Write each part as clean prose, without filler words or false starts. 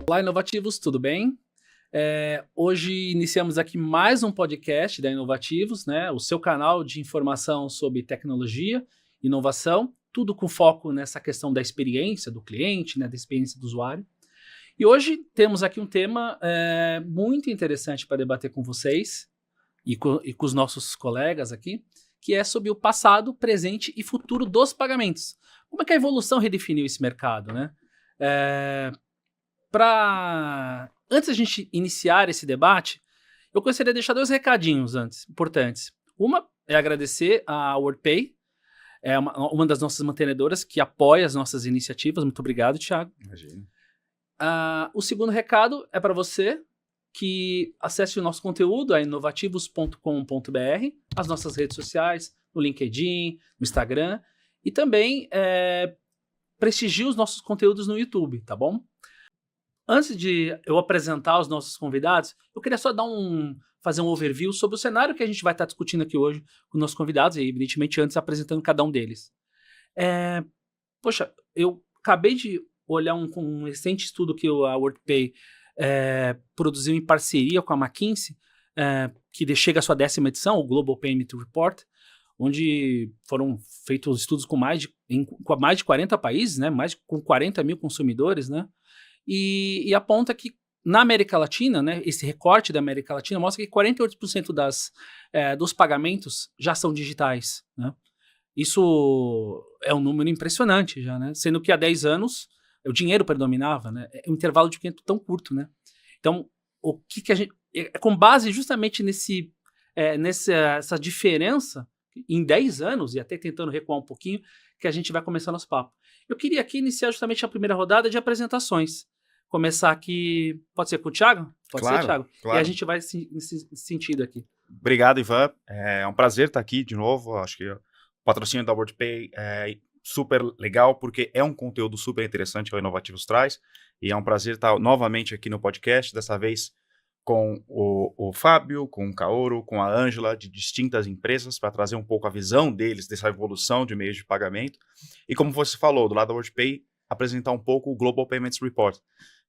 Olá, inovativos, tudo bem? Hoje iniciamos aqui mais um podcast da Inovativos, né? O seu canal de informação sobre tecnologia, inovação, tudo com foco nessa questão da experiência do cliente, né? Da experiência do usuário. E hoje temos aqui um tema muito interessante para debater com vocês e com os nossos colegas aqui, que é sobre o passado, presente e futuro dos pagamentos. Como é que a evolução redefiniu esse mercado, né? Antes da gente iniciar esse debate, eu gostaria de deixar dois recadinhos importantes. Uma é agradecer a WorldPay, uma das nossas mantenedoras que apoia as nossas iniciativas. Muito obrigado, Thiago. Imagina. O segundo recado é para você que acesse o nosso conteúdo, inovativos.com.br, as nossas redes sociais, no LinkedIn, no Instagram, e também prestigie os nossos conteúdos no YouTube, tá bom? Antes de eu apresentar os nossos convidados, eu queria só fazer um overview sobre o cenário que a gente vai estar discutindo aqui hoje com os nossos convidados, e evidentemente antes apresentando cada um deles. Eu acabei de olhar um recente estudo que a WorldPay produziu em parceria com a McKinsey, que chega à sua 10ª edição, o Global Payment Report, onde foram feitos estudos com mais de 40 países, né, com 40 mil consumidores, né, e aponta que na América Latina, né, esse recorte da América Latina mostra que 48% dos pagamentos já são digitais, né. Isso é um número impressionante já, né, sendo que há 10 anos o dinheiro predominava, né, é um intervalo de tempo tão curto, né. Então, o que a gente... com base justamente nessa diferença, em 10 anos, e até tentando recuar um pouquinho, que a gente vai começar nosso papo. Eu queria aqui iniciar justamente a primeira rodada de apresentações. Começar aqui, pode ser com o Thiago? Pode ser, Thiago? Claro. E a gente vai nesse sentido aqui. Obrigado, Ivan. É um prazer estar aqui de novo. Acho que o patrocínio da WorldPay é super legal, porque é um conteúdo super interessante que o Inovativos traz. E é um prazer estar novamente aqui no podcast, dessa vez com o Fábio, com o Kaoru, com a Ângela, de distintas empresas, para trazer um pouco a visão deles, dessa evolução de meios de pagamento. E como você falou, do lado da WorldPay, apresentar um pouco o Global Payments Report,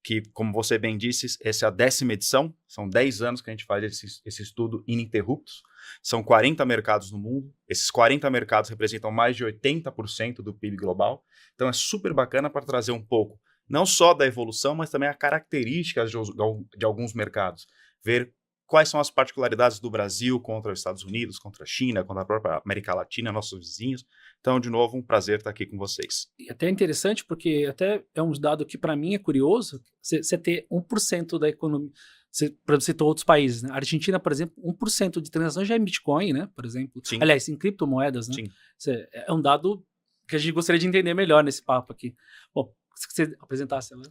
que, como você bem disse, essa é a 10ª edição, são 10 anos que a gente faz esse estudo ininterruptos, são 40 mercados no mundo, esses 40 mercados representam mais de 80% do PIB global, então é super bacana para trazer um pouco, não só da evolução, mas também as características de alguns mercados, ver quais são as particularidades do Brasil contra os Estados Unidos, contra a China, contra a própria América Latina, nossos vizinhos. Então, de novo, um prazer estar aqui com vocês. E até é interessante, porque até é um dado que para mim é curioso, você ter 1% da economia, você citou outros países, né? A Argentina, por exemplo, 1% de transações já é em Bitcoin, né? Por exemplo. Sim. Aliás, em criptomoedas, né? Sim. É um dado que a gente gostaria de entender melhor nesse papo aqui. Bom, se você apresentasse ela.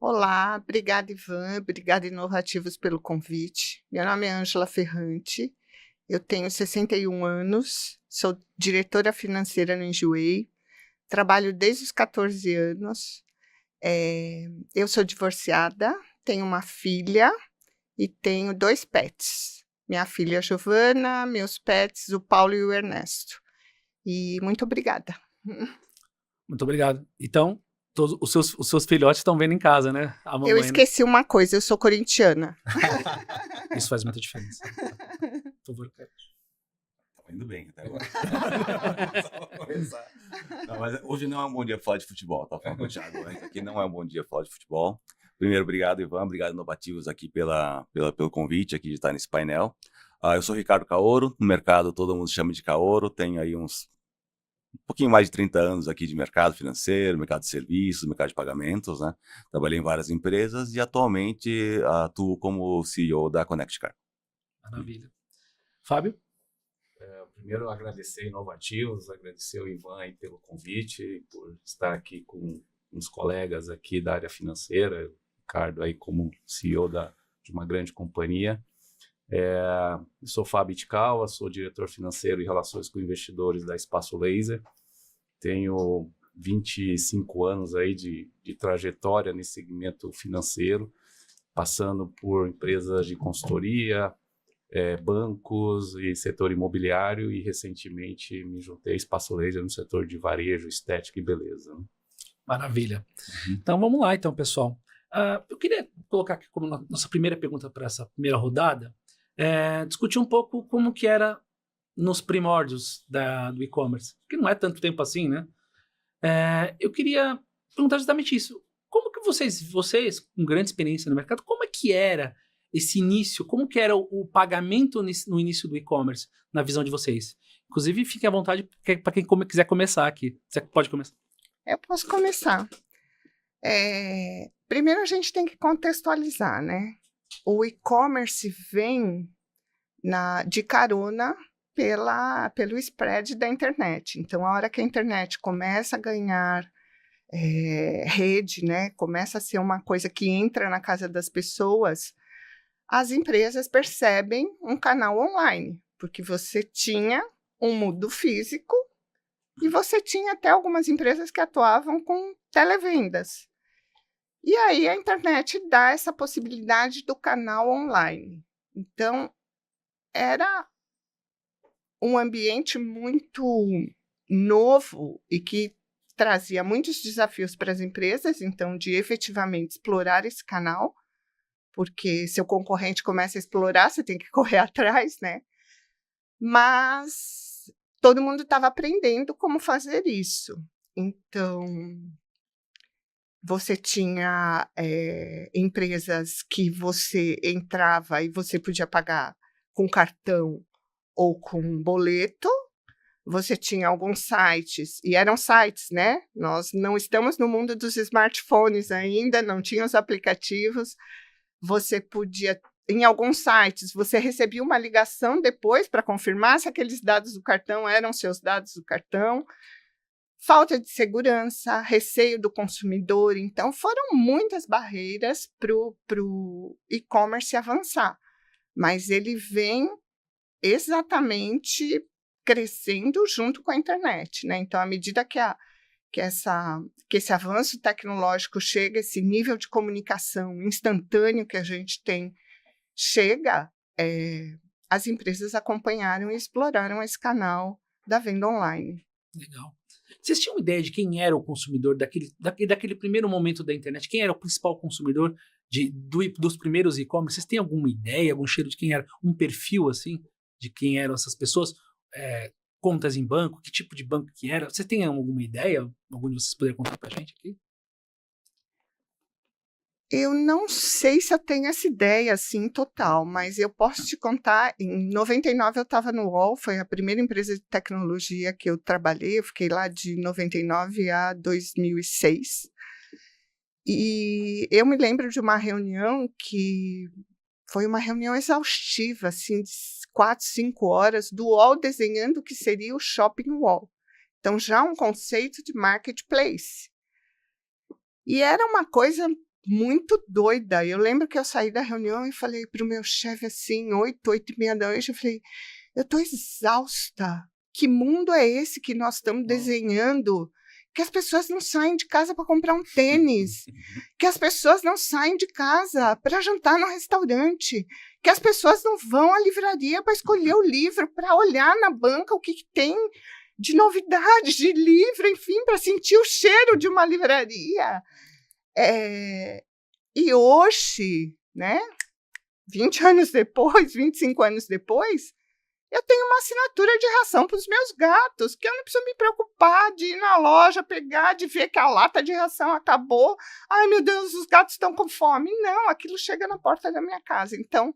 Olá, obrigada, Ivan, obrigada, Inovativos, pelo convite. Meu nome é Ângela Ferrante, eu tenho 61 anos, sou diretora financeira no Enjoei, trabalho desde os 14 anos, eu sou divorciada, tenho uma filha e tenho 2 pets. Minha filha Giovana, meus pets, o Paulo e o Ernesto. E muito obrigada. Muito obrigado. Então, todos os seus filhotes estão vendo em casa, né? A mamãe, eu esqueci uma coisa, eu sou corintiana. Isso faz muita diferença. Por favor, cara. Tá indo bem até agora. Não, mas hoje não é um bom dia para falar de futebol, tá falando com o Thiago. Aqui não é um bom dia para falar de futebol. Primeiro, obrigado, Ivan, obrigado, Inovativos, aqui pelo convite aqui de estar nesse painel. Eu sou Ricardo Kaoru, no mercado todo mundo chama de Kaoru, tenho aí um pouquinho mais de 30 anos aqui de mercado financeiro, mercado de serviços, mercado de pagamentos, né? Trabalhei em várias empresas e atualmente atuo como CEO da ConnectCar. Maravilha. Fábio? Primeiro, agradecer Inovativos, agradecer o Ivan aí pelo convite, por estar aqui com os colegas aqui da área financeira, o Ricardo aí como CEO de uma grande companhia. Eu sou Fábio Itikawa, sou diretor financeiro e relações com investidores da Espaço Laser. Tenho 25 anos aí de trajetória nesse segmento financeiro, passando por empresas de consultoria, bancos e setor imobiliário, e recentemente me juntei a Espaço Laser no setor de varejo, estética e beleza. Maravilha. Então vamos lá, então, pessoal. Eu queria colocar aqui como nossa primeira pergunta para essa primeira rodada, discutir um pouco como que era nos primórdios do e-commerce, que não é tanto tempo assim, né? Eu queria perguntar justamente isso. Como que vocês com grande experiência no mercado, como é que era esse início, como que era o pagamento no início do e-commerce, na visão de vocês? Inclusive, fiquem à vontade para quem quiser começar aqui. Você pode começar. Eu posso começar. Primeiro a gente tem que contextualizar, né? O e-commerce vem de carona pelo spread da internet. Então, a hora que a internet começa a ganhar rede, né? Começa a ser uma coisa que entra na casa das pessoas, as empresas percebem um canal online, porque você tinha um mundo físico e você tinha até algumas empresas que atuavam com televendas. E aí a internet dá essa possibilidade do canal online. Então, era um ambiente muito novo e que trazia muitos desafios para as empresas, então, de efetivamente explorar esse canal, porque se o concorrente começa a explorar, você tem que correr atrás, né? Mas todo mundo estava aprendendo como fazer isso. Então, você tinha empresas que você entrava e você podia pagar com cartão ou com boleto. Você tinha alguns sites, e eram sites, né? Nós não estamos no mundo dos smartphones ainda, não tinha os aplicativos. Você podia, em alguns sites, você recebia uma ligação depois para confirmar se aqueles dados do cartão eram seus dados do cartão. Falta de segurança, receio do consumidor. Então, foram muitas barreiras para o e-commerce avançar. Mas ele vem exatamente crescendo junto com a internet, né? Então, à medida que esse avanço tecnológico chega, esse nível de comunicação instantâneo que a gente tem chega, as empresas acompanharam e exploraram esse canal da venda online. Legal. Vocês tinham ideia de quem era o consumidor daquele primeiro momento da internet? Quem era o principal consumidor dos primeiros e-commerce? Vocês têm alguma ideia, algum cheiro de quem era? Um perfil, assim, de quem eram essas pessoas? Contas em banco? Que tipo de banco que era? Vocês têm alguma ideia? Algum de vocês poderia contar pra gente aqui? Eu não sei se eu tenho essa ideia, assim, total, mas eu posso te contar, em 99 eu estava no UOL, foi a primeira empresa de tecnologia que eu trabalhei, eu fiquei lá de 99 a 2006, e eu me lembro de uma reunião que foi uma reunião exaustiva, assim, de 4, 5 horas, do UOL desenhando o que seria o Shopping UOL. Então, já um conceito de marketplace. E era uma coisa muito doida. Eu lembro que eu saí da reunião e falei para o meu chefe, assim, 8h30 da noite, eu falei, eu estou exausta. Que mundo é esse que nós estamos desenhando? Que as pessoas não saem de casa para comprar um tênis, que as pessoas não saem de casa para jantar no restaurante, que as pessoas não vão à livraria para escolher o livro, para olhar na banca o que tem de novidade, de livro, enfim, para sentir o cheiro de uma livraria. E hoje, né, 20 anos depois, 25 anos depois, eu tenho uma assinatura de ração para os meus gatos, que eu não preciso me preocupar de ir na loja, pegar, de ver que a lata de ração acabou. Ai, meu Deus, os gatos estão com fome. Não, aquilo chega na porta da minha casa. Então,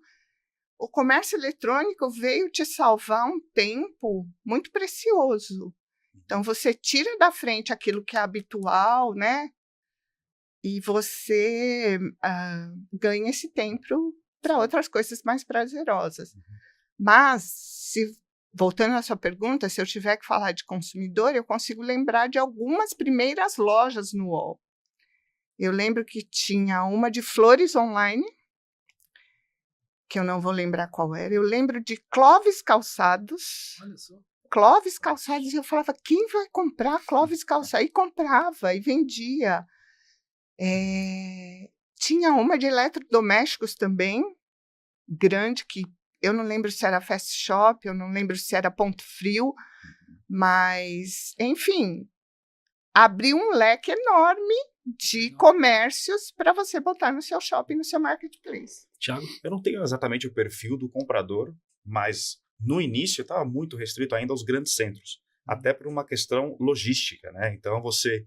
o comércio eletrônico veio te salvar um tempo muito precioso. Então, você tira da frente aquilo que é habitual, né? E você ganha esse tempo para outras coisas mais prazerosas. Mas, voltando à sua pergunta, se eu tiver que falar de consumidor, eu consigo lembrar de algumas primeiras lojas no UOL. Eu lembro que tinha uma de flores online, que eu não vou lembrar qual era. Eu lembro de Clóvis Calçados. Olha só. Clóvis Calçados, e eu falava, quem vai comprar Clóvis Calçados? E comprava, e vendia. Tinha uma de eletrodomésticos também, grande, que eu não lembro se era Fast Shop, eu não lembro se era Ponto Frio, mas, enfim, abriu um leque enorme de comércios para você botar no seu shopping, no seu marketplace. Thiago? Eu não tenho exatamente o perfil do comprador, mas no início estava muito restrito ainda aos grandes centros, até por uma questão logística, né? Então você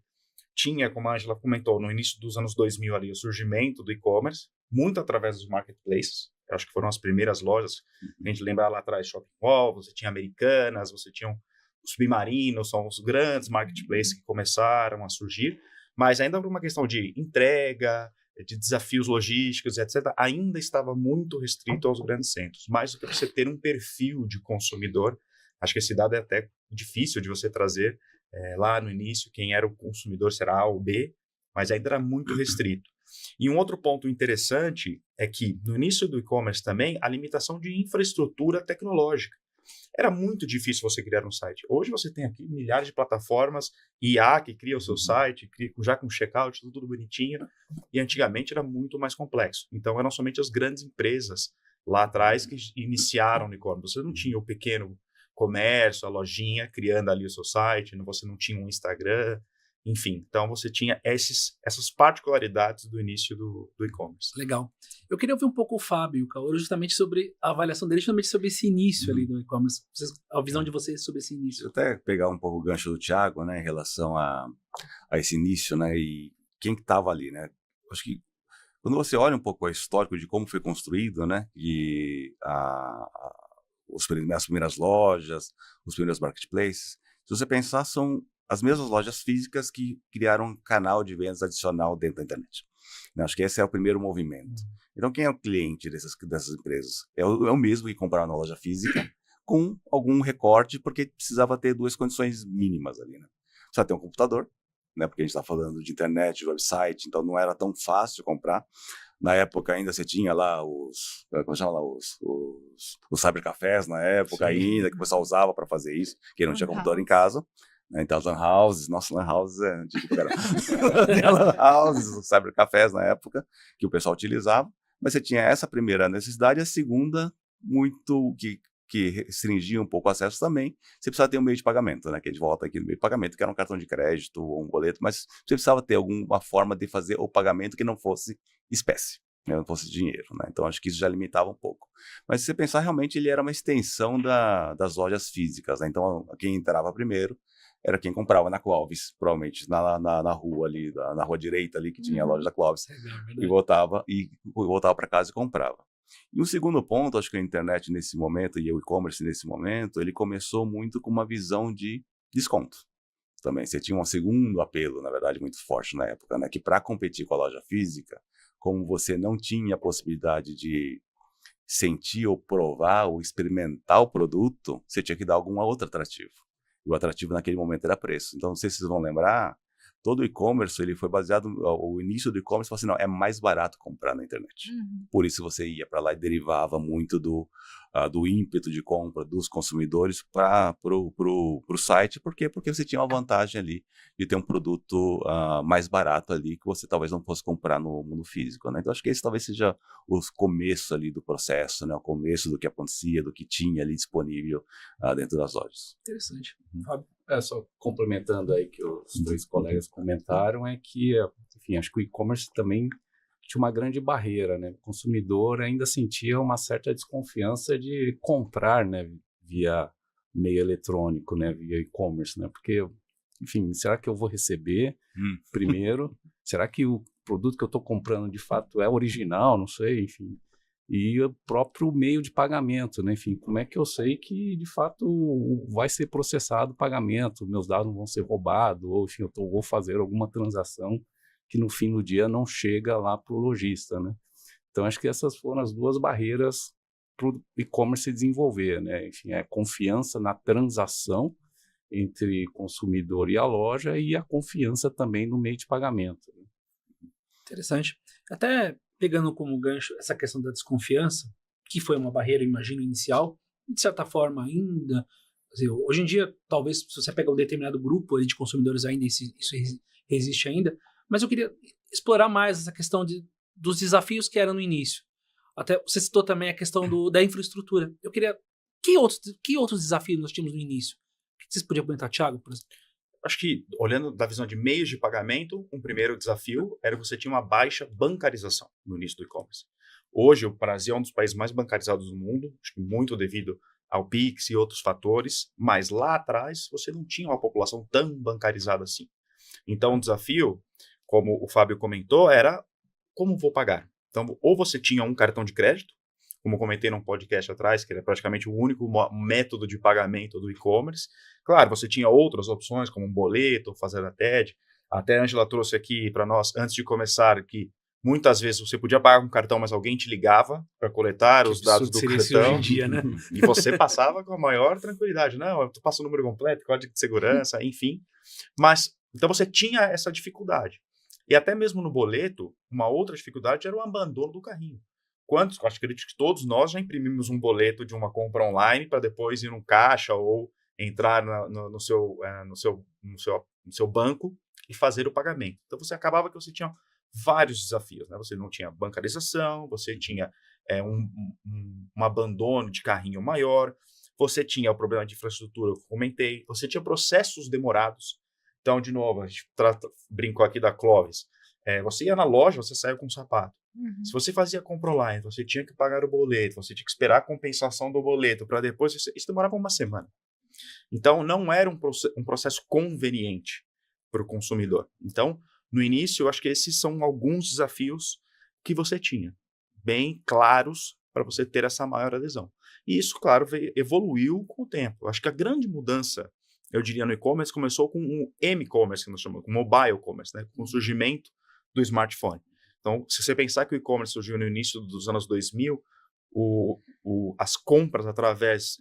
tinha, como a Angela comentou, no início dos anos 2000 ali, o surgimento do e-commerce, muito através dos marketplaces. Eu acho que foram as primeiras lojas, a gente lembra lá atrás, Shopping Mall, você tinha Americanas, você tinha o Submarino, são os grandes marketplaces que começaram a surgir, mas ainda por uma questão de entrega, de desafios logísticos, etc., ainda estava muito restrito aos grandes centros. Mais do que você ter um perfil de consumidor, acho que esse dado é até difícil de você trazer lá no início, quem era o consumidor será A ou B, mas ainda era muito restrito. E um outro ponto interessante é que no início do e-commerce também, a limitação de infraestrutura tecnológica. Era muito difícil você criar um site. Hoje você tem aqui milhares de plataformas, IA que cria o seu site, cria já com checkout, tudo bonitinho, e antigamente era muito mais complexo. Então eram somente as grandes empresas lá atrás que iniciaram no e-commerce. Você não tinha o pequeno comércio, a lojinha, criando ali o seu site, você não tinha um Instagram, enfim. Então você tinha essas particularidades do início do e-commerce. Legal. Eu queria ouvir um pouco o Fábio e o Kaoru justamente sobre a avaliação dele, justamente sobre esse início ali do e-commerce. A visão de vocês sobre esse início. Deixa eu até pegar um pouco o gancho do Thiago, né, em relação a esse início, né, e quem que estava ali, né. Acho que quando você olha um pouco o histórico de como foi construído, né, e as primeiras lojas, os primeiros marketplaces, se você pensar, são as mesmas lojas físicas que criaram um canal de vendas adicional dentro da internet. Acho que esse é o primeiro movimento. Então, quem é o cliente dessas empresas? É o mesmo que comprava na loja física, com algum recorte, porque precisava ter duas condições mínimas ali, né? Precisa ter um computador, né? Porque a gente está falando de internet, de website, então não era tão fácil comprar. Na época ainda você tinha lá como chama lá, os cybercafés na época ainda, que o pessoal usava para fazer isso, quem não tinha computador em casa. Então, as lan houses, nossa, lan houses é antigo pra caramba. Tinha lan houses, os cybercafés na época, que o pessoal utilizava, mas você tinha essa primeira necessidade, e a segunda, muito que restringia um pouco o acesso também, você precisava ter um meio de pagamento, né, que a gente volta aqui no meio de pagamento, que era um cartão de crédito ou um boleto, mas você precisava ter alguma forma de fazer o pagamento que não fosse espécie, né, não fosse dinheiro, né, então acho que isso já limitava um pouco. Mas se você pensar, realmente ele era uma extensão das lojas físicas, né, então quem entrava primeiro era quem comprava na Clovis, provavelmente na rua ali, na rua direita ali, que tinha a loja da Clovis, e voltava para casa e comprava. E um segundo ponto, acho que a internet nesse momento, e o e-commerce nesse momento, ele começou muito com uma visão de desconto. Também, você tinha um segundo apelo, na verdade, muito forte na época, né? Que para competir com a loja física, como você não tinha a possibilidade de sentir ou provar ou experimentar o produto, você tinha que dar algum outro atrativo. E o atrativo naquele momento era preço. Então, não sei se vocês vão lembrar, todo o e-commerce, ele foi baseado, o início do e-commerce, assim, não, é mais barato comprar na internet. Por isso você ia para lá e derivava muito do ímpeto de compra dos consumidores para o site. Por quê? Porque você tinha uma vantagem ali de ter um produto mais barato ali que você talvez não fosse comprar no mundo físico, né? Então acho que esse talvez seja o começo ali do processo, né? O começo do que acontecia, do que tinha ali disponível dentro das lojas. Interessante. Fábio? Só complementando aí que os dois colegas comentaram, é que, enfim, acho que o e-commerce também tinha uma grande barreira, né? O consumidor ainda sentia uma certa desconfiança de comprar, né, via meio eletrônico, né, via e-commerce, né? Porque, enfim, será que eu vou receber primeiro? Será que o produto que eu estou comprando de fato é original? Não sei, enfim. E o próprio meio de pagamento, né? Enfim, como é que eu sei que, de fato, vai ser processado o pagamento, meus dados não vão ser roubados, ou, enfim, vou fazer alguma transação que, no fim do dia, não chega lá para o lojista, né? Então, acho que essas foram as duas barreiras para o e-commerce se desenvolver, né? Enfim, a confiança na transação entre consumidor e a loja e a confiança também no meio de pagamento. Interessante. Até pegando como gancho essa questão da desconfiança, que foi uma barreira, imagino, inicial, de certa forma ainda, hoje em dia, talvez, se você pega um determinado grupo ali de consumidores ainda, isso existe ainda, mas eu queria explorar mais essa questão dos desafios que eram no início. Até você citou também a questão da infraestrutura. Eu queria... Que outros desafios nós tínhamos no início? O que vocês podiam comentar, Thiago, por exemplo? acho que, olhando da visão de meios de pagamento, um primeiro desafio era que você tinha uma baixa bancarização no início do e-commerce. Hoje, o Brasil é um dos países mais bancarizados do mundo, acho que muito devido ao Pix e outros fatores, mas lá atrás você não tinha uma população tão bancarizada assim. Então, o desafio, como o Fábio comentou, era como vou pagar? Então, ou você tinha um cartão de crédito, como eu comentei num podcast atrás, que era praticamente o único método de pagamento do e-commerce. Claro, você tinha outras opções, como um boleto, fazer a TED. Até a Ângela trouxe aqui para nós, antes de começar, que muitas vezes você podia pagar com cartão, mas alguém te ligava para coletar os dados do cartão. Hoje em dia, né? E você passava com a maior tranquilidade. Não, eu passo o número completo, código de segurança, enfim. Mas, então você tinha essa dificuldade. E até mesmo no boleto, uma outra dificuldade era o abandono do carrinho. Acho que todos nós já imprimimos um boleto de uma compra online para depois ir no caixa ou entrar no seu banco e fazer o pagamento. Então, você acabava que você tinha vários desafios, né? Você não tinha bancarização, você tinha um abandono de carrinho maior, você tinha o problema de infraestrutura que eu comentei, você tinha processos demorados. Então, de novo, a gente brincou aqui da Clovis. Você ia na loja, você saiu com um sapato. Uhum. Se você fazia compra online, você tinha que pagar o boleto, você tinha que esperar a compensação do boleto para depois, isso demorava uma semana. Então, não era um processo conveniente para o consumidor. Então, no início, eu acho que esses são alguns desafios que você tinha, bem claros para você ter essa maior adesão. E isso, claro, evoluiu com o tempo. Eu acho que a grande mudança, eu diria, no e-commerce começou com o m-commerce, que nós chamamos, com o mobile commerce, né? Com o surgimento do smartphone. Então, se você pensar que o e-commerce surgiu no início dos anos 2000, as compras através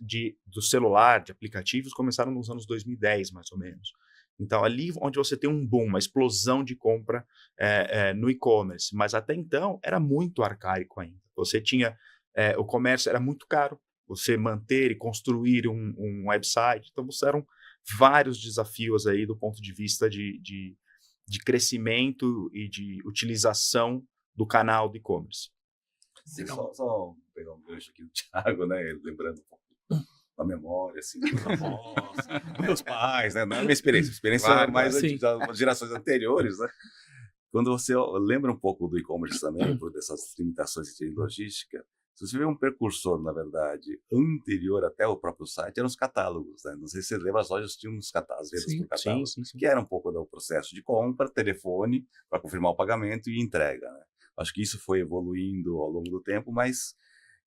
do celular, de aplicativos, começaram nos anos 2010, mais ou menos. Então, ali onde você tem um boom, uma explosão de compra no e-commerce. Mas até então, era muito arcaico ainda. Você tinha... o comércio era muito caro. Você manter e construir um website. Então, eram vários desafios aí do ponto de vista de crescimento e de utilização do canal do e-commerce. Só pegar um gancho aqui do Thiago, né? Lembrando um pouco da memória, assim, dos avós, meus pais, né? Não é a minha experiência. A experiência Claro, é mais sim. das gerações anteriores, né? Quando você lembra um pouco do e-commerce também, por dessas limitações de logística, se você vê um precursor, na verdade, anterior até o próprio site, eram os catálogos, né? Não sei se você lembra, as lojas tinham uns catálogos, vendas por catálogo, sim. que era um pouco do processo de compra, telefone, para confirmar o pagamento e entrega, né? Acho que isso foi evoluindo ao longo do tempo, mas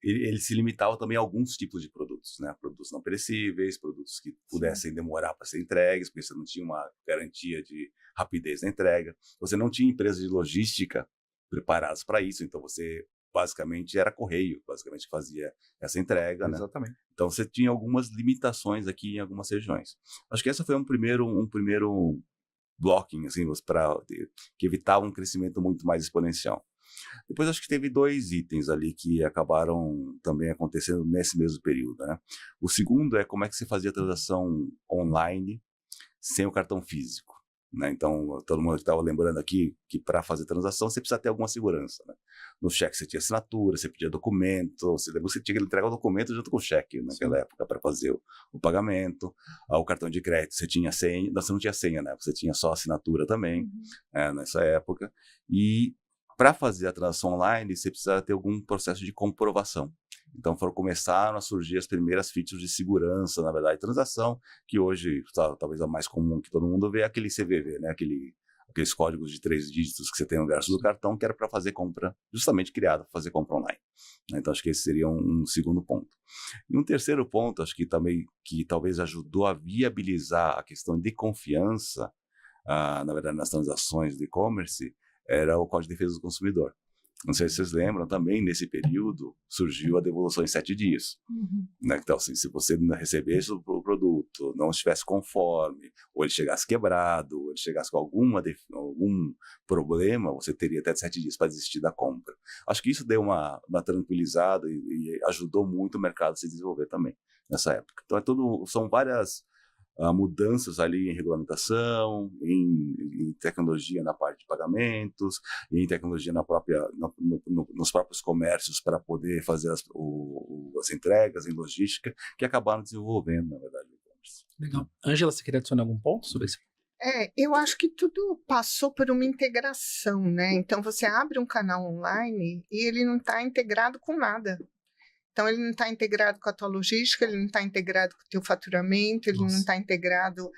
ele se limitava também a alguns tipos de produtos, né? Produtos não perecíveis, produtos que pudessem demorar para ser entregues, porque você não tinha uma garantia de rapidez na entrega. Você não tinha empresas de logística preparadas para isso, então você basicamente era correio, basicamente fazia essa entrega, né? Exatamente. Então você tinha algumas limitações aqui em algumas regiões. Acho que essa foi um primeiro blocking, assim, que evitava um crescimento muito mais exponencial. Depois acho que teve 2 itens ali que acabaram também acontecendo nesse mesmo período, né? O segundo é como é que você fazia a transação online sem o cartão físico, né? Então, todo mundo estava lembrando aqui que para fazer transação você precisa ter alguma segurança, né? No cheque você tinha assinatura, você pedia documento, você tinha que entregar o documento junto com o cheque naquela época para fazer o pagamento. O cartão de crédito você tinha senha, você não tinha senha, né? Você tinha só assinatura também, nessa época. E para fazer a transação online, você precisa ter algum processo de comprovação. Então, começaram a surgir as primeiras features de segurança, na verdade, transação, que hoje, talvez a mais comum que todo mundo vê é aquele CVV, né? Aqueles códigos de 3 dígitos que você tem no verso do cartão, que era para fazer compra, justamente criado para fazer compra online. Então, acho que esse seria um segundo ponto. E um terceiro ponto, acho que também, que talvez ajudou a viabilizar a questão de confiança, na verdade, nas transações de e-commerce, era o Código de Defesa do Consumidor. Não sei se vocês lembram, também nesse período surgiu a devolução em 7 dias. Né? Então, assim, se você não recebesse o produto, não estivesse conforme, ou ele chegasse quebrado, ou ele chegasse com algum problema, você teria até 7 dias para desistir da compra. Acho que isso deu uma tranquilizada e ajudou muito o mercado a se desenvolver também nessa época. Então, são várias mudanças ali em regulamentação, em tecnologia na parte de pagamentos, em tecnologia nos próprios comércios para poder fazer as entregas em logística, que acabaram desenvolvendo, na verdade, o e-commerce. Legal. Ângela, você queria adicionar algum ponto sobre isso? Eu acho que tudo passou por uma integração, né? Então, você abre um canal online e ele não está integrado com nada. Então, ele não está integrado com a tua logística, ele não está integrado com o teu faturamento, ele não está integrado...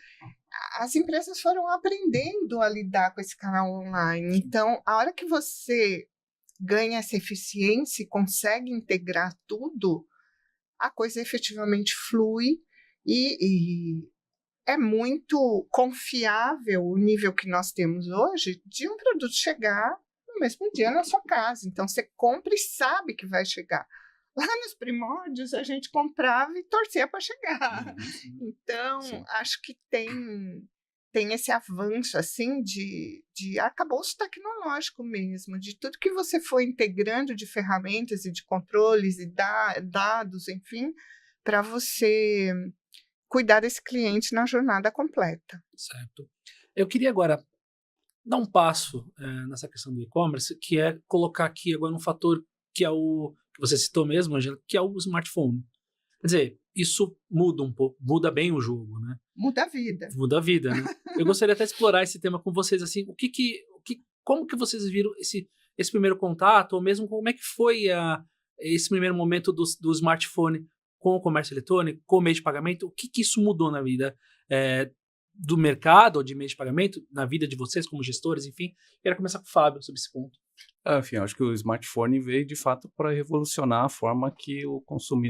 As empresas foram aprendendo a lidar com esse canal online. Então, a hora que você ganha essa eficiência e consegue integrar tudo, a coisa efetivamente flui e é muito confiável o nível que nós temos hoje de um produto chegar no mesmo dia na sua casa. Então, você compra e sabe que vai chegar. Lá nos primórdios, a gente comprava e torcia para chegar. Então, Sim. acho que tem esse avanço assim de arcabouço tecnológico mesmo, de tudo que você foi integrando de ferramentas e de controles e dados, enfim, para você cuidar desse cliente na jornada completa. Certo. Eu queria agora dar um passo nessa questão do e-commerce, que é colocar aqui agora um fator que é o que você citou mesmo, Angela, que é o smartphone. Quer dizer, isso muda um pouco, muda bem o jogo, né? Muda a vida. Muda a vida, né? Eu gostaria até de explorar esse tema com vocês, assim, como que vocês viram esse primeiro contato, ou mesmo como é que foi esse primeiro momento do smartphone com o comércio eletrônico, com o meio de pagamento, o que isso mudou na vida do mercado, ou de meio de pagamento, na vida de vocês como gestores, enfim. Quero começar com o Fábio sobre esse ponto. Enfim, acho que o smartphone veio de fato para revolucionar a forma que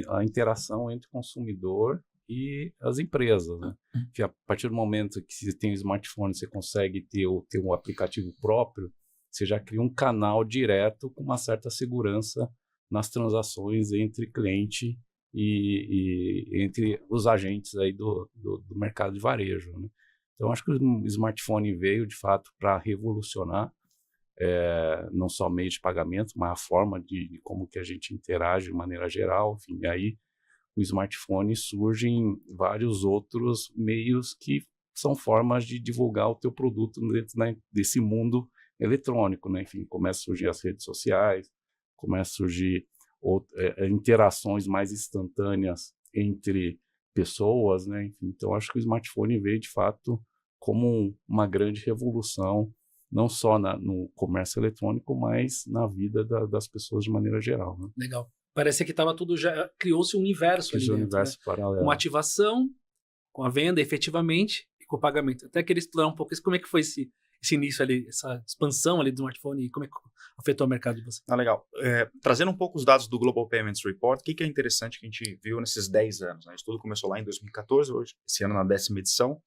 a interação entre o consumidor e as empresas, né? Que a partir do momento que você tem o smartphone, você consegue ter um aplicativo próprio, você já cria um canal direto com uma certa segurança nas transações entre cliente e entre os agentes aí do mercado de varejo, né? Então, acho que o smartphone veio de fato para revolucionar não só meio de pagamento, mas a forma de como que a gente interage de maneira geral. Enfim, e aí o smartphone surgem vários outros meios que são formas de divulgar o teu produto dentro desse mundo eletrônico, né? Enfim, começa a surgir as redes sociais, começa a surgir interações mais instantâneas entre pessoas, né? Enfim, então acho que o smartphone veio de fato como uma grande revolução, não só no comércio eletrônico, mas na vida das pessoas de maneira geral, né? Legal. Parecia que estava tudo já... Criou-se um universo ali Esse dentro, universo né? paralelo. Com ativação, com a venda, efetivamente, e com o pagamento. Até queria explorar um pouco como é que foi esse início ali, essa expansão ali do smartphone e como é que afetou o mercado de vocês. Legal. Trazendo um pouco os dados do Global Payments Report, o que é interessante que a gente viu nesses 10 anos, né? Isso tudo começou lá em 2014, hoje, esse ano na 10ª edição.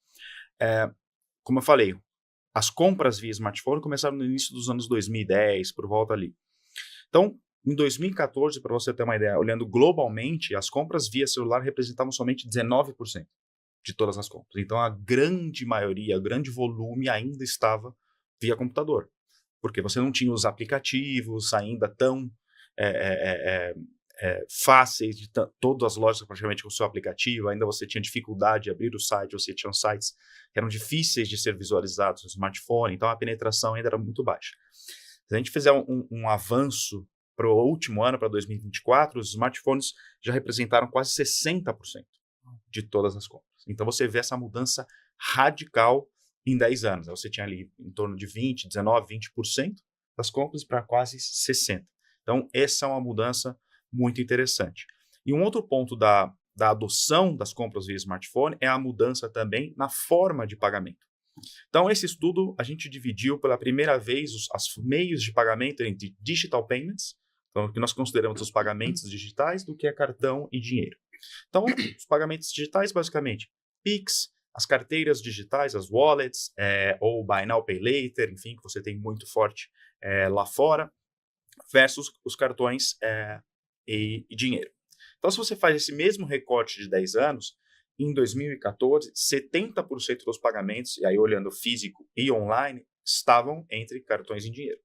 Como eu falei, as compras via smartphone começaram no início dos anos 2010, por volta ali. Então, em 2014, para você ter uma ideia, olhando globalmente, as compras via celular representavam somente 19% de todas as compras. Então, a grande maioria, o grande volume ainda estava via computador, porque você não tinha os aplicativos ainda tão fáceis, de todas as lojas praticamente com o seu aplicativo, ainda você tinha dificuldade de abrir o site, você tinha sites que eram difíceis de ser visualizados no smartphone, então a penetração ainda era muito baixa. Se a gente fizer um avanço para o último ano, para 2024, os smartphones já representaram quase 60% de todas as compras. Então você vê essa mudança radical em 10 anos. Você tinha ali em torno de 20%, 19%, 20% das compras para quase 60%. Então essa é uma mudança muito interessante. E um outro ponto da adoção das compras via smartphone é a mudança também na forma de pagamento. Então, esse estudo, a gente dividiu pela primeira vez os meios de pagamento entre digital payments, então, o que nós consideramos os pagamentos digitais, do que é cartão e dinheiro. Então, os pagamentos digitais, basicamente, Pix, as carteiras digitais, as wallets, ou Buy Now, Pay Later, enfim, que você tem muito forte lá fora, versus os cartões e dinheiro. Então, se você faz esse mesmo recorte de 10 anos, em 2014, 70% dos pagamentos, e aí olhando físico e online, estavam entre cartões e dinheiro.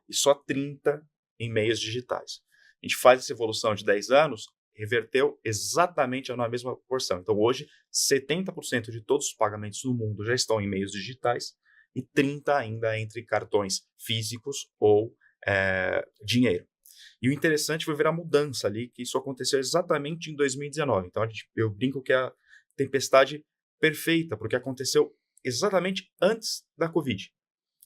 E só 30% em meios digitais. A gente faz essa evolução de 10 anos, reverteu exatamente na mesma proporção. Então, hoje, 70% de todos os pagamentos no mundo já estão em meios digitais e 30% ainda entre cartões físicos ou dinheiro. E o interessante foi ver a mudança ali, que isso aconteceu exatamente em 2019. Então, eu brinco que é a tempestade perfeita, porque aconteceu exatamente antes da Covid.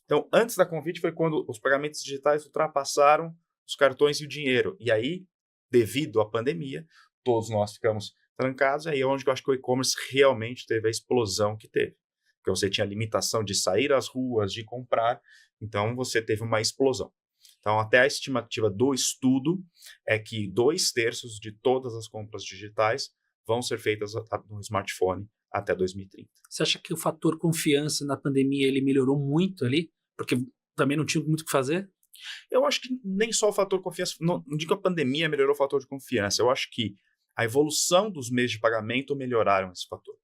Então, antes da Covid foi quando os pagamentos digitais ultrapassaram os cartões e o dinheiro. E aí, devido à pandemia, todos nós ficamos trancados, aí é onde eu acho que o e-commerce realmente teve a explosão que teve. Porque você tinha limitação de sair às ruas, de comprar, então você teve uma explosão. Então, até a estimativa do estudo é que 2/3 de todas as compras digitais vão ser feitas no smartphone até 2030. Você acha que o fator confiança na pandemia ele melhorou muito ali? Porque também não tinha muito o que fazer? Eu acho que nem só o fator confiança, não digo que a pandemia melhorou o fator de confiança, eu acho que a evolução dos meios de pagamento melhoraram esse fator.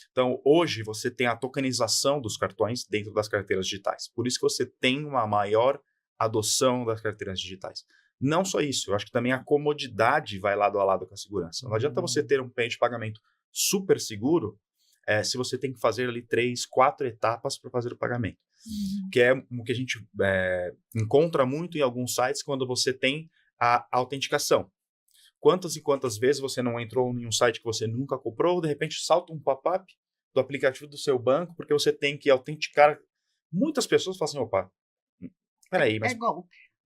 Então, hoje você tem a tokenização dos cartões dentro das carteiras digitais. Por isso que você tem uma maior adoção das carteiras digitais. Não só isso, eu acho que também a comodidade vai lado a lado com a segurança. Não adianta você ter um meio de pagamento super seguro se você tem que fazer ali 3, 4 etapas para fazer o pagamento. Que é o que a gente encontra muito em alguns sites quando você tem a autenticação. Quantas e quantas vezes você não entrou em um site que você nunca comprou, de repente salta um pop-up do aplicativo do seu banco, porque você tem que autenticar. Muitas pessoas falam assim, opa, peraí, mas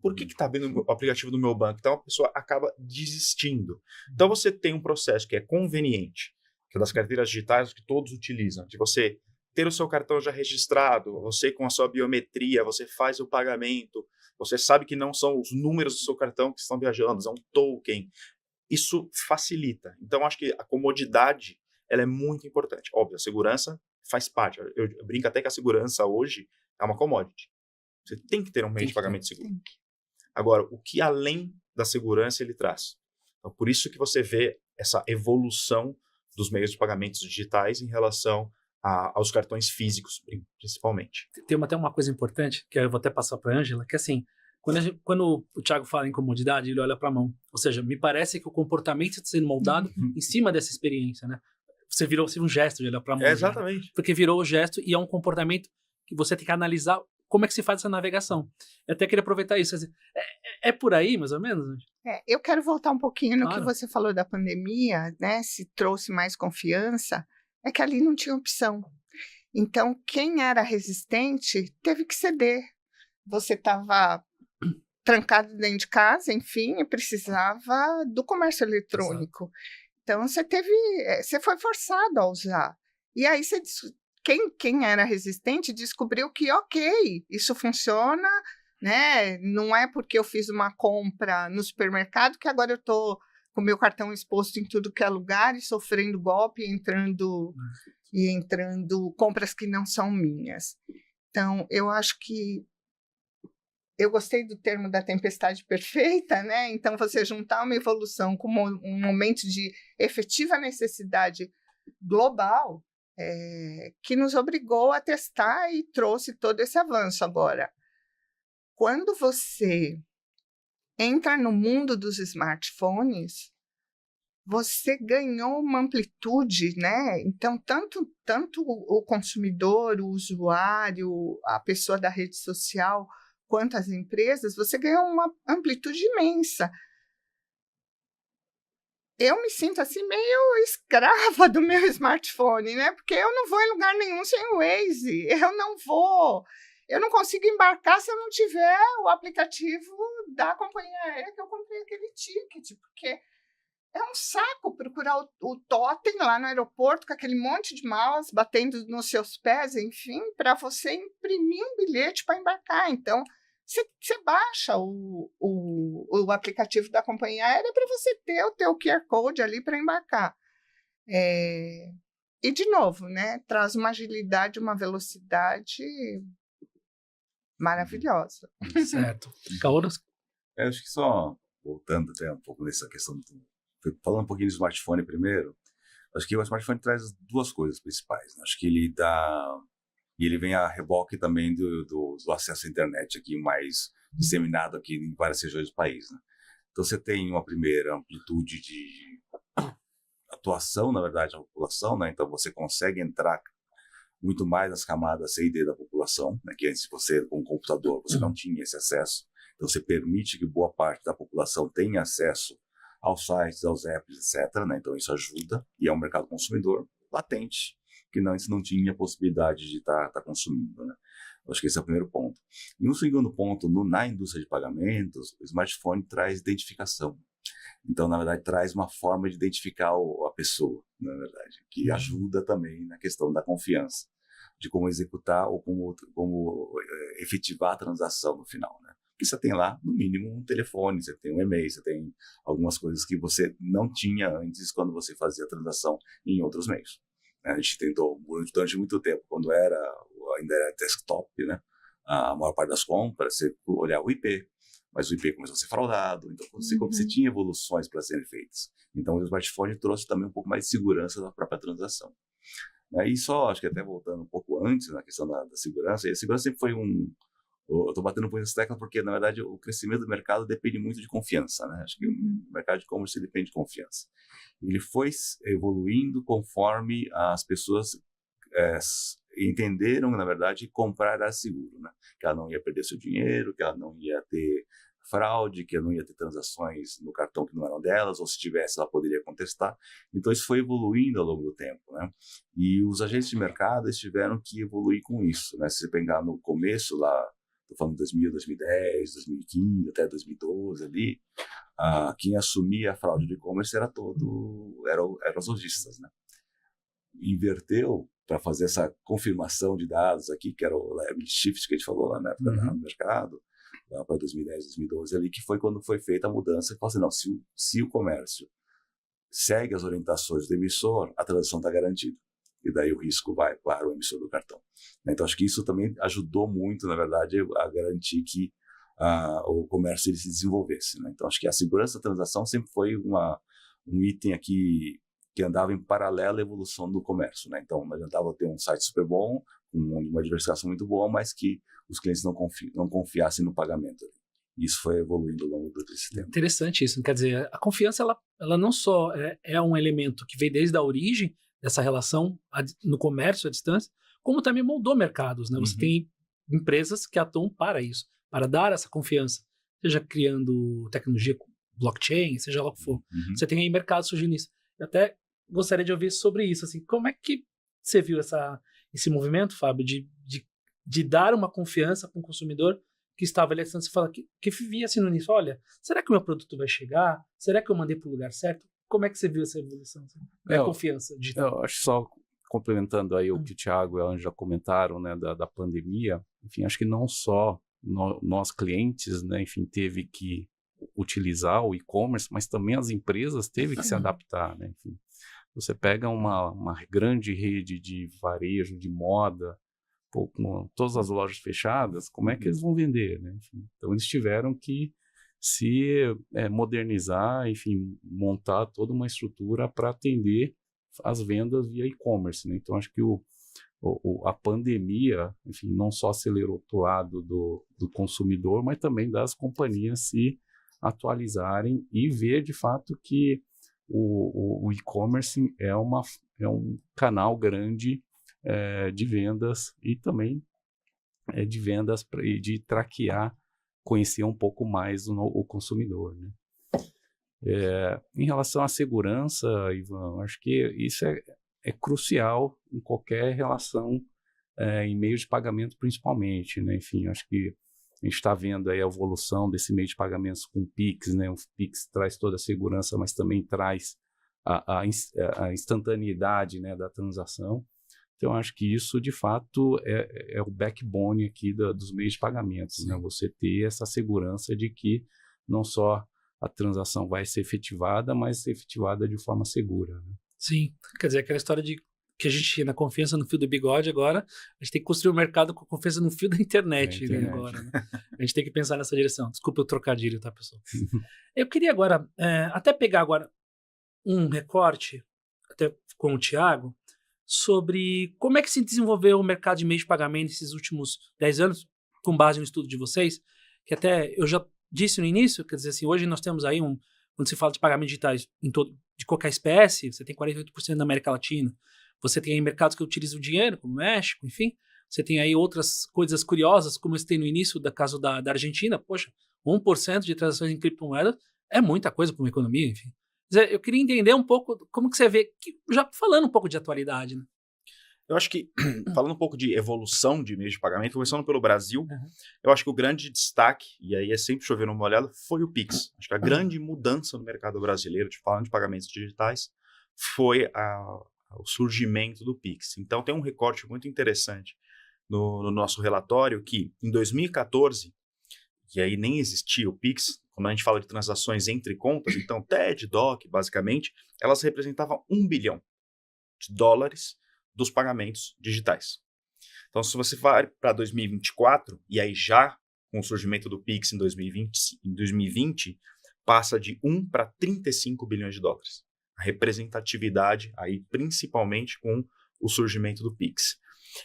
por que está abrindo o aplicativo do meu banco? Então a pessoa acaba desistindo. Então você tem um processo que é conveniente, que é das carteiras digitais que todos utilizam, de você ter o seu cartão já registrado, você com a sua biometria, você faz o pagamento, você sabe que não são os números do seu cartão que estão viajando, é um token. Isso facilita. Então, acho que a comodidade ela é muito importante. Óbvio, a segurança faz parte. Eu brinco até que a segurança hoje é uma commodity. Você tem que ter um meio de pagamento seguro. Agora, o que além da segurança ele traz? Então, por isso que você vê essa evolução dos meios de pagamentos digitais em relação aos cartões físicos, principalmente. Tem até uma coisa importante, que eu vou até passar para a Ângela, que assim, quando o Thiago fala em comodidade, ele olha para a mão. Ou seja, me parece que o comportamento está sendo moldado em cima dessa experiência, né? Você virou um gesto de olhar para a mão. Exatamente. Porque virou o gesto e é um comportamento que você tem que analisar como é que se faz essa navegação. Eu até queria aproveitar isso. Assim, é por aí, mais ou menos? Eu quero voltar um pouquinho no que você falou da pandemia, né? Se trouxe mais confiança, é que ali não tinha opção. Então, quem era resistente teve que ceder. Você estava trancado dentro de casa, enfim, e precisava do comércio eletrônico. Exato. Então, você foi forçado a usar. E aí, quem era resistente descobriu que, ok, isso funciona, né? Não é porque eu fiz uma compra no supermercado que agora eu estou com meu cartão exposto em tudo que é lugar e sofrendo golpe e entrando compras que não são minhas. Então, eu acho que eu gostei do termo da tempestade perfeita, né? Então, você juntar uma evolução com um momento de efetiva necessidade global que nos obrigou a testar e trouxe todo esse avanço. Agora, quando você entra no mundo dos smartphones, você ganhou uma amplitude, né? Então, tanto o consumidor, o usuário, a pessoa da rede social, quanto as empresas, você ganhou uma amplitude imensa. Eu me sinto assim meio escrava do meu smartphone, né? Porque eu não vou em lugar nenhum sem o Waze. Eu não consigo embarcar se eu não tiver o aplicativo da companhia aérea que eu comprei aquele ticket, porque é um saco procurar o totem lá no aeroporto com aquele monte de malas batendo nos seus pés, enfim, para você imprimir um bilhete para embarcar. Então, você baixa o aplicativo da companhia aérea para você ter o teu QR Code ali para embarcar. E, de novo, né, traz uma agilidade, uma velocidade maravilhosa. Certo. Caoros? Eu acho que só voltando até um pouco nessa questão, falando um pouquinho do smartphone primeiro, acho que o smartphone traz duas coisas principais. Né? Acho que ele vem a reboque também do acesso à internet aqui mais disseminado aqui em várias regiões do país. Né? Então você tem uma primeira amplitude de atuação, na verdade, da população, né? Então você consegue entrar muito mais nas camadas C e D da população, né? Que antes você, com o computador, você não tinha esse acesso. Então você permite que boa parte da população tenha acesso aos sites, aos apps, etc. Né? Então isso ajuda, e é um mercado consumidor latente, que antes não tinha possibilidade de estar consumindo, né? Eu acho que esse é o primeiro ponto. E um segundo ponto, na indústria de pagamentos, o smartphone traz identificação. Então, na verdade, traz uma forma de identificar a pessoa, na verdade, que ajuda também na questão da confiança, de como executar ou como efetivar a transação no final, né? Porque você tem lá, no mínimo, um telefone, você tem um e-mail, você tem algumas coisas que você não tinha antes quando você fazia a transação em outros meios. A gente tentou, durante muito tempo, quando ainda era desktop, né? A maior parte das compras, você olhar o IP, mas o IP começou a ser fraudado, então você tinha evoluções para serem feitas. Então o smartphone trouxe também um pouco mais de segurança da própria transação. Aí só, acho que até voltando um pouco antes na questão da segurança, e a segurança sempre foi eu estou batendo um pouco nessa tecla porque, na verdade, o crescimento do mercado depende muito de confiança, né? Acho que o mercado de e-commerce depende de confiança. Ele foi evoluindo conforme as pessoas entenderam, na verdade, comprar era seguro, né? Que ela não ia perder seu dinheiro, que ela não ia ter fraude, que ela não ia ter transações no cartão que não eram delas, ou se tivesse, ela poderia contestar. Então, isso foi evoluindo ao longo do tempo, né? E os agentes de mercado eles tiveram que evoluir com isso, né? Se você pegar no começo lá, estou falando de 2000, 2010, 2015, até 2012 ali, quem assumia a fraude de e-commerce eram os lojistas, né? Inverteu para fazer essa confirmação de dados aqui, que era o liability shift que a gente falou lá na época no mercado, lá para 2010, 2012 ali, que foi quando foi feita a mudança, que falou assim, não, se o comércio segue as orientações do emissor, a transação está garantida. E daí o risco vai para o emissor do cartão. Então, acho que isso também ajudou muito, na verdade, a garantir que o comércio ele se desenvolvesse, né? Então, acho que a segurança da transação sempre foi um item aqui que andava em paralelo à evolução do comércio, né? Então, não adiantava ter um site super bom, com uma diversificação muito boa, mas que os clientes não confiassem no pagamento. Isso foi evoluindo ao longo desse tempo. Interessante isso. Quer dizer, a confiança, ela não só é um elemento que veio desde a origem dessa relação no comércio à distância, como também moldou mercados, né? Você tem empresas que atuam para isso, para dar essa confiança, seja criando tecnologia, blockchain, seja lá o que for. Você tem aí mercados surgindo nisso. Eu até gostaria de ouvir sobre isso, assim, como é que você viu esse movimento, Fábio, de dar uma confiança para um consumidor que estava ali à distância e fala que vivia assim no início, olha, será que o meu produto vai chegar? Será que eu mandei para o lugar certo? Como é que você viu essa evolução? Assim? A confiança digital. Eu acho só complementando aí o que o Thiago e a Ângela comentaram, né, da pandemia, enfim, acho que não só nós clientes, né, enfim, teve que utilizar o e-commerce, mas também as empresas teve que se adaptar, né, enfim. Você pega uma grande rede de varejo, de moda, com todas as lojas fechadas, como é que eles vão vender, né? Enfim, então eles tiveram que se modernizar, enfim, montar toda uma estrutura para atender as vendas via e-commerce, né? Então acho que a pandemia, enfim, não só acelerou o lado do consumidor, mas também das companhias se atualizarem e ver de fato que o e-commerce é um canal grande de vendas e também de vendas e de traquear, conhecer um pouco mais o consumidor, né? Em relação à segurança, Ivan, acho que isso é crucial em qualquer relação em meio de pagamento principalmente, né? Enfim, acho que a gente está vendo aí a evolução desse meio de pagamentos com o Pix, né? O Pix traz toda a segurança, mas também traz a instantaneidade, né, da transação. Então, acho que isso, de fato, é o backbone aqui dos meios de pagamentos, né? Você ter essa segurança de que não só a transação vai ser efetivada, mas ser efetivada de forma segura, né? Sim, quer dizer, aquela história de que a gente tinha na confiança no fio do bigode, agora a gente tem que construir um mercado com confiança no fio da internet, né, agora, né? A gente tem que pensar nessa direção. Desculpa o trocadilho, tá, pessoal? Eu queria agora, até pegar agora um recorte, até com o Thiago, sobre como é que se desenvolveu o mercado de meios de pagamento nesses últimos 10 anos, com base no estudo de vocês, que até eu já disse no início, quer dizer assim, hoje nós temos aí quando se fala de pagamentos digitais de qualquer espécie, você tem 48% na América Latina, você tem aí mercados que utilizam dinheiro, como o México, enfim, você tem aí outras coisas curiosas, como eu citei no início, do caso da Argentina, poxa, 1% de transações em criptomoedas é muita coisa para uma economia, enfim. Quer dizer, eu queria entender um pouco como que você vê, já falando um pouco de atualidade, né? Eu acho que, falando um pouco de evolução de meios de pagamento, começando pelo Brasil, eu acho que o grande destaque, e aí é sempre chover numa molhada, foi o Pix. Acho que a grande mudança no mercado brasileiro, falando de pagamentos digitais, foi o surgimento do Pix. Então, tem um recorte muito interessante no nosso relatório que, em 2014, e aí nem existia o Pix, quando a gente fala de transações entre contas, então TED, DOC, basicamente, elas representavam $1 bilhão dos pagamentos digitais. Então, se você vai para 2024, e aí já com o surgimento do Pix em 2020 passa de 1 para 35 bilhões de dólares. A representatividade aí, principalmente com o surgimento do Pix.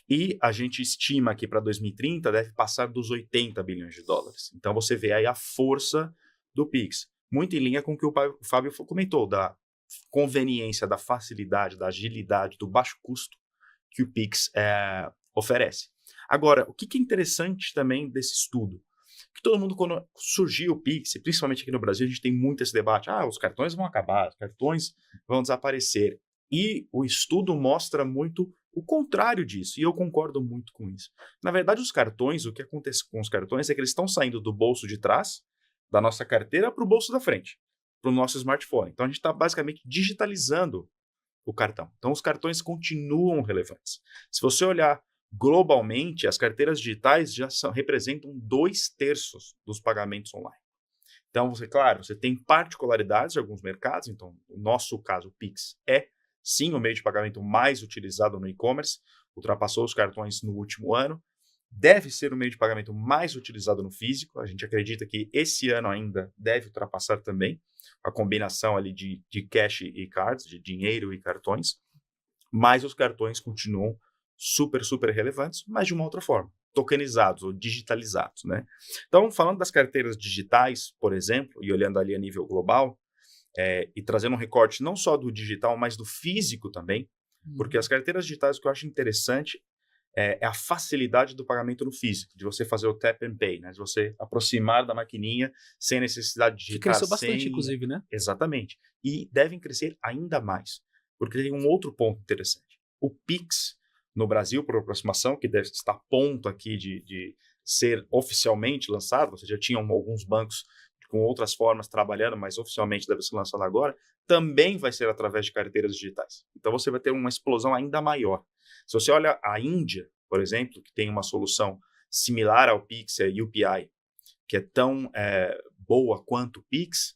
E a gente estima que para 2030 deve passar dos 80 bilhões de dólares. Então, você vê aí a força do Pix. Muito em linha com o que o Fábio comentou, da conveniência, da facilidade, da agilidade, do baixo custo que o Pix oferece. Agora, o que é interessante também desse estudo? Que todo mundo, quando surgiu o Pix, principalmente aqui no Brasil, a gente tem muito esse debate, os cartões vão acabar, os cartões vão desaparecer. E o estudo mostra muito o contrário disso, e eu concordo muito com isso. Na verdade, os cartões, o que acontece com os cartões é que eles estão saindo do bolso de trás da nossa carteira para o bolso da frente, para o nosso smartphone. Então, a gente está basicamente digitalizando o cartão. Então, os cartões continuam relevantes. Se você olhar globalmente, as carteiras digitais já representam 2/3 dos pagamentos online. Então, você tem particularidades de alguns mercados. Então, no nosso caso, o Pix é, sim, o meio de pagamento mais utilizado no e-commerce, ultrapassou os cartões no último ano. Deve ser o meio de pagamento mais utilizado no físico. A gente acredita que esse ano ainda deve ultrapassar também a combinação ali de cash e cards, de dinheiro e cartões. Mas os cartões continuam super, super relevantes, mas de uma outra forma, tokenizados ou digitalizados, né? Então, falando das carteiras digitais, por exemplo, e olhando ali a nível global, e trazendo um recorte não só do digital, mas do físico também, porque as carteiras digitais, o que eu acho interessante é a facilidade do pagamento no físico, de você fazer o tap and pay, né? De você aproximar da maquininha sem necessidade de digitar. Que cresceu bastante, inclusive, né? Exatamente. E devem crescer ainda mais, porque tem um outro ponto interessante. O Pix, no Brasil, por aproximação, que deve estar a ponto aqui de ser oficialmente lançado, você já tinha alguns bancos com outras formas trabalhando, mas oficialmente deve ser lançado agora, também vai ser através de carteiras digitais. Então você vai ter uma explosão ainda maior. Se você olha a Índia, por exemplo, que tem uma solução similar ao Pix, a UPI, que é tão boa quanto o Pix,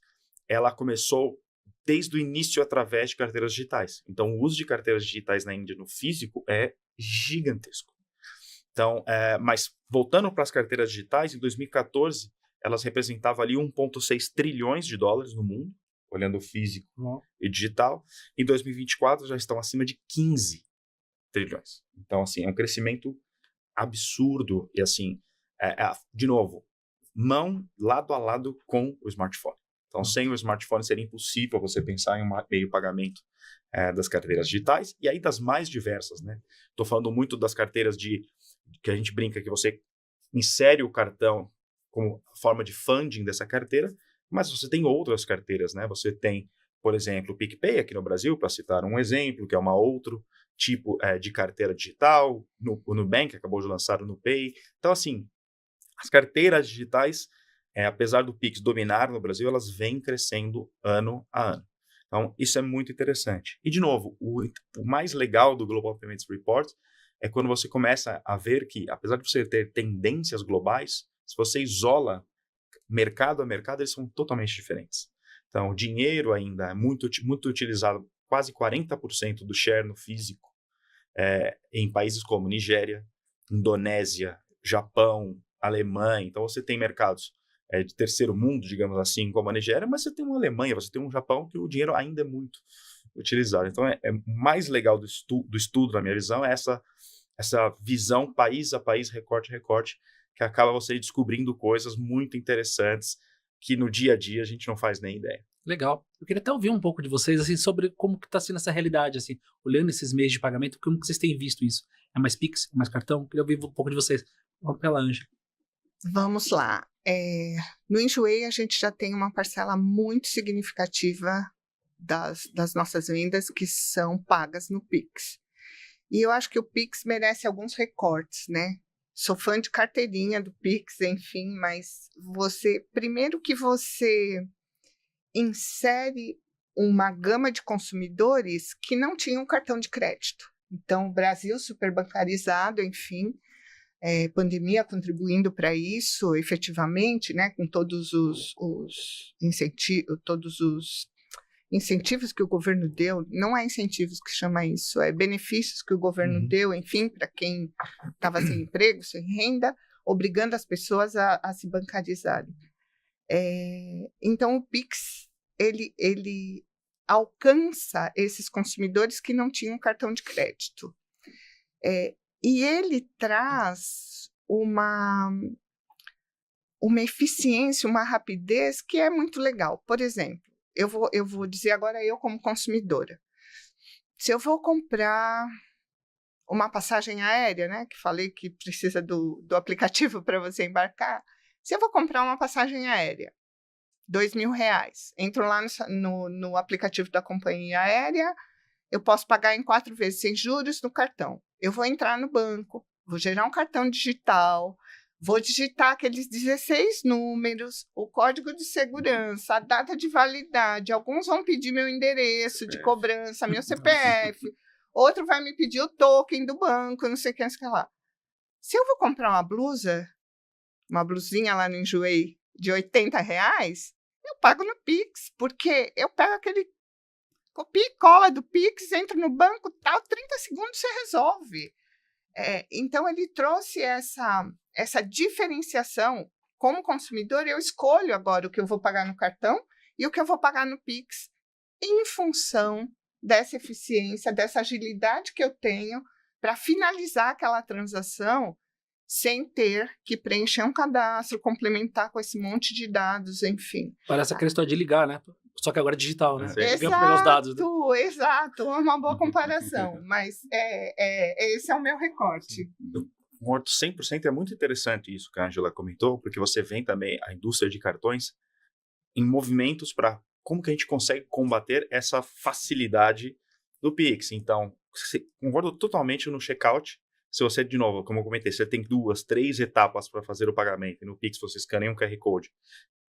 ela começou desde o início através de carteiras digitais. Então o uso de carteiras digitais na Índia no físico é gigantesco. Então, mas voltando para as carteiras digitais, em 2014, elas representavam ali 1,6 trilhões de dólares no mundo, olhando o físico e digital. Em 2024, já estão acima de 15 trilhões. Então, assim, é um crescimento absurdo e, assim, de novo, mão lado a lado com o smartphone. Então, sem o smartphone seria impossível você pensar em um meio de pagamento das carteiras digitais e aí das mais diversas, né? Estou falando muito das carteiras que a gente brinca que você insere o cartão como forma de funding dessa carteira, mas você tem outras carteiras, né? Você tem, por exemplo, o PicPay aqui no Brasil, para citar um exemplo, que é outro tipo de carteira digital. O Nubank acabou de lançar o NuPay. Então, assim, as carteiras digitais, apesar do Pix dominar no Brasil, elas vêm crescendo ano a ano. Então, isso é muito interessante. E, de novo, o mais legal do Global Payments Report é quando você começa a ver que, apesar de você ter tendências globais, se você isola mercado a mercado, eles são totalmente diferentes. Então, o dinheiro ainda é muito, muito utilizado, quase 40% do share no físico, em países como Nigéria, Indonésia, Japão, Alemanha. Então, você tem mercados de terceiro mundo, digamos assim, como a Nigéria, mas você tem uma Alemanha, você tem um Japão que o dinheiro ainda é muito utilizado. Então, o mais legal do estudo, na minha visão, é essa visão país a país, recorte a recorte, que acaba você descobrindo coisas muito interessantes que no dia a dia a gente não faz nem ideia. Legal. Eu queria até ouvir um pouco de vocês, assim, sobre como que está sendo essa realidade, assim, olhando esses meios de pagamento, como que vocês têm visto isso? É mais Pix? É mais cartão? Eu queria ouvir um pouco de vocês. Vamos pela Ângela. Vamos lá. No Enjoei, a gente já tem uma parcela muito significativa das nossas vendas que são pagas no Pix. E eu acho que o Pix merece alguns recortes, né? Sou fã de carteirinha do Pix, enfim, mas primeiro que você insere uma gama de consumidores que não tinham cartão de crédito. Então, o Brasil super bancarizado, enfim, pandemia contribuindo para isso efetivamente, né, com todos os incentivos que o governo deu, não é incentivos que chama isso, é benefícios que o governo deu, enfim, para quem estava sem emprego, sem renda, obrigando as pessoas a se bancarizarem. Então, o Pix, ele alcança esses consumidores que não tinham cartão de crédito. E ele traz uma eficiência, uma rapidez que é muito legal. Por exemplo, eu vou dizer agora eu como consumidora. Se eu vou comprar uma passagem aérea, né, que falei que precisa do aplicativo para você embarcar, se eu vou comprar uma passagem aérea, R$2.000, entro lá no aplicativo da companhia aérea, eu posso pagar em 4 vezes sem juros no cartão. Eu vou entrar no banco, vou gerar um cartão digital, vou digitar aqueles 16 números, o código de segurança, a data de validade. Alguns vão pedir meu endereço de cobrança, meu CPF. Outro vai me pedir o token do banco, não sei o que, não sei o que lá. Se eu vou comprar uma blusinha lá no Enjoei de R$80, eu pago no Pix, porque eu pego aquele copia e cola do Pix, entro no banco, tal, 30 segundos você resolve. Então, ele trouxe essa diferenciação. Como consumidor, eu escolho agora o que eu vou pagar no cartão e o que eu vou pagar no Pix em função dessa eficiência, dessa agilidade que eu tenho para finalizar aquela transação sem ter que preencher um cadastro, complementar com esse monte de dados, enfim. Parece aquela história de ligar, né? Só que agora é digital, né? Pelos dados, né? Exato, é uma boa comparação, mas esse é o meu recorte. Concordo 100%, é muito interessante isso que a Angela comentou, porque você vê também a indústria de cartões em movimentos para como que a gente consegue combater essa facilidade do Pix. Então, concordo totalmente no checkout. Se você, de novo, como eu comentei, você tem 2, 3 etapas para fazer o pagamento. E no Pix você escaneia um QR Code,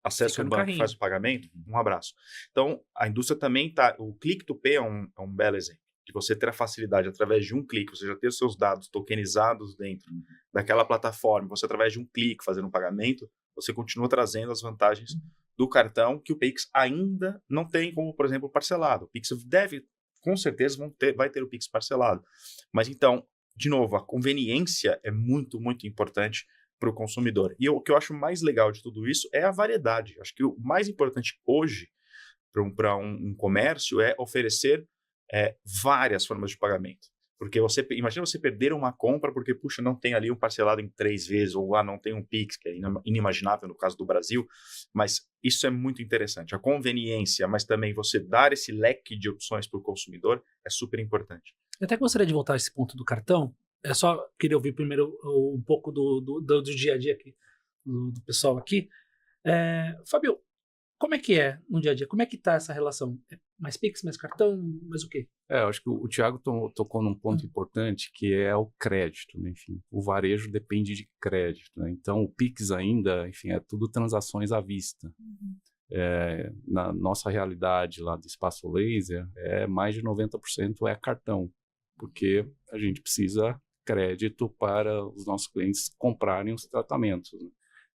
acessa o banco e faz o pagamento, um abraço. Então, a indústria também está... O Click to Pay é um belo exemplo. De você ter a facilidade, através de um clique, você já ter os seus dados tokenizados dentro daquela plataforma, você, através de um clique, fazer um pagamento, você continua trazendo as vantagens do cartão que o Pix ainda não tem, como, por exemplo, parcelado. O Pix com certeza, vai ter o Pix parcelado. Mas, então, de novo, a conveniência é muito, muito importante para o consumidor. E o que eu acho mais legal de tudo isso é a variedade. Acho que o mais importante hoje para um comércio é oferecer várias formas de pagamento. Porque imagina você perder uma compra porque, puxa, não tem ali um parcelado em 3 vezes, ou lá não tem um Pix, que é inimaginável no caso do Brasil, mas isso é muito interessante. A conveniência, mas também você dar esse leque de opções para o consumidor é super importante. Eu até gostaria de voltar a esse ponto do cartão. Eu só queria ouvir primeiro um pouco do dia a dia aqui, do pessoal aqui. Fábio, como é que é no dia a dia? Como é que está essa relação? Mais Pix, mais cartão, mais o quê? Eu acho que o Thiago tocou num ponto importante, que é o crédito, né? Enfim, o varejo depende de crédito, né? Então, o Pix ainda, enfim, é tudo transações à vista. Na nossa realidade lá do Espaço Laser, mais de 90% é cartão, porque a gente precisa crédito para os nossos clientes comprarem os tratamentos, né?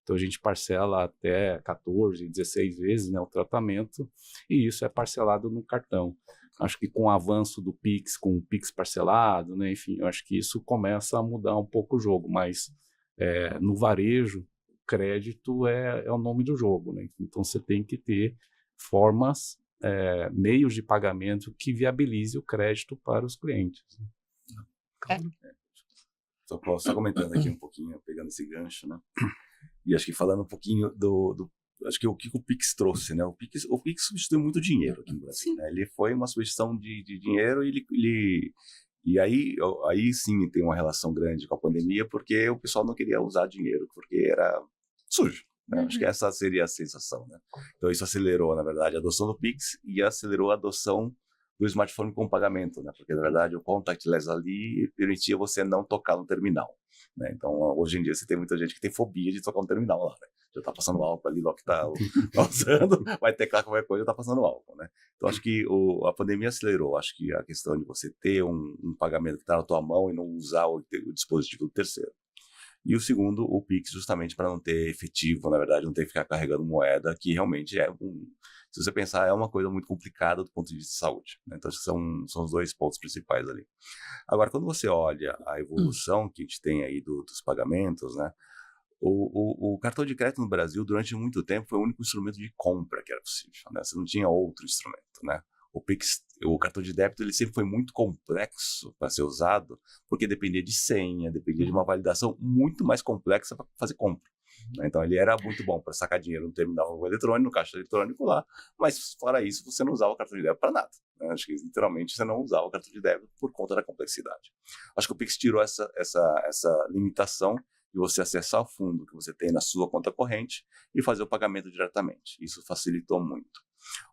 Então, a gente parcela até 14, 16 vezes, né, o tratamento, e isso é parcelado no cartão. Acho que com o avanço do Pix, com o Pix parcelado, né, enfim, eu acho que isso começa a mudar um pouco o jogo, mas no varejo, crédito é o nome do jogo, né? Então, você tem que ter formas, meios de pagamento que viabilize o crédito para os clientes. Só comentando aqui um pouquinho, pegando esse gancho, né? E acho que falando um pouquinho acho que o que o Pix trouxe, né? O Pix substituiu muito dinheiro aqui no Brasil, né? Ele foi uma substituição de dinheiro e aí sim tem uma relação grande com a pandemia, porque o pessoal não queria usar dinheiro, porque era sujo, né? Acho que essa seria a sensação, né? Então isso acelerou, na verdade, a adoção do Pix e acelerou a adoção do smartphone com pagamento, né? Porque, na verdade, o contactless ali permitia você não tocar no terminal, né? Então, hoje em dia, você tem muita gente que tem fobia de tocar no terminal lá, né? Já tá passando álcool ali, logo que tá usando, vai teclar qualquer coisa, já tá passando álcool, né? Então, acho que a pandemia acelerou. Acho que a questão de você ter um pagamento que tá na tua mão e não usar o dispositivo do terceiro. E o segundo, o Pix, justamente para não ter efetivo, na verdade, não ter que ficar carregando moeda, que realmente se você pensar, é uma coisa muito complicada do ponto de vista de saúde, né? Então, são os dois pontos principais ali. Agora, quando você olha a evolução que a gente tem aí dos pagamentos, né? O cartão de crédito no Brasil, durante muito tempo, foi o único instrumento de compra que era possível, né? Você não tinha outro instrumento, né? O Pix, o cartão de débito, ele sempre foi muito complexo para ser usado, porque dependia de senha, dependia de uma validação muito mais complexa para fazer compra, né? Então, ele era muito bom para sacar dinheiro no terminal eletrônico, no caixa eletrônico lá, mas fora isso, você não usava o cartão de débito para nada, né? Acho que, literalmente, você não usava o cartão de débito por conta da complexidade. Acho que o Pix tirou essa limitação de você acessar o fundo que você tem na sua conta corrente e fazer o pagamento diretamente. Isso facilitou muito.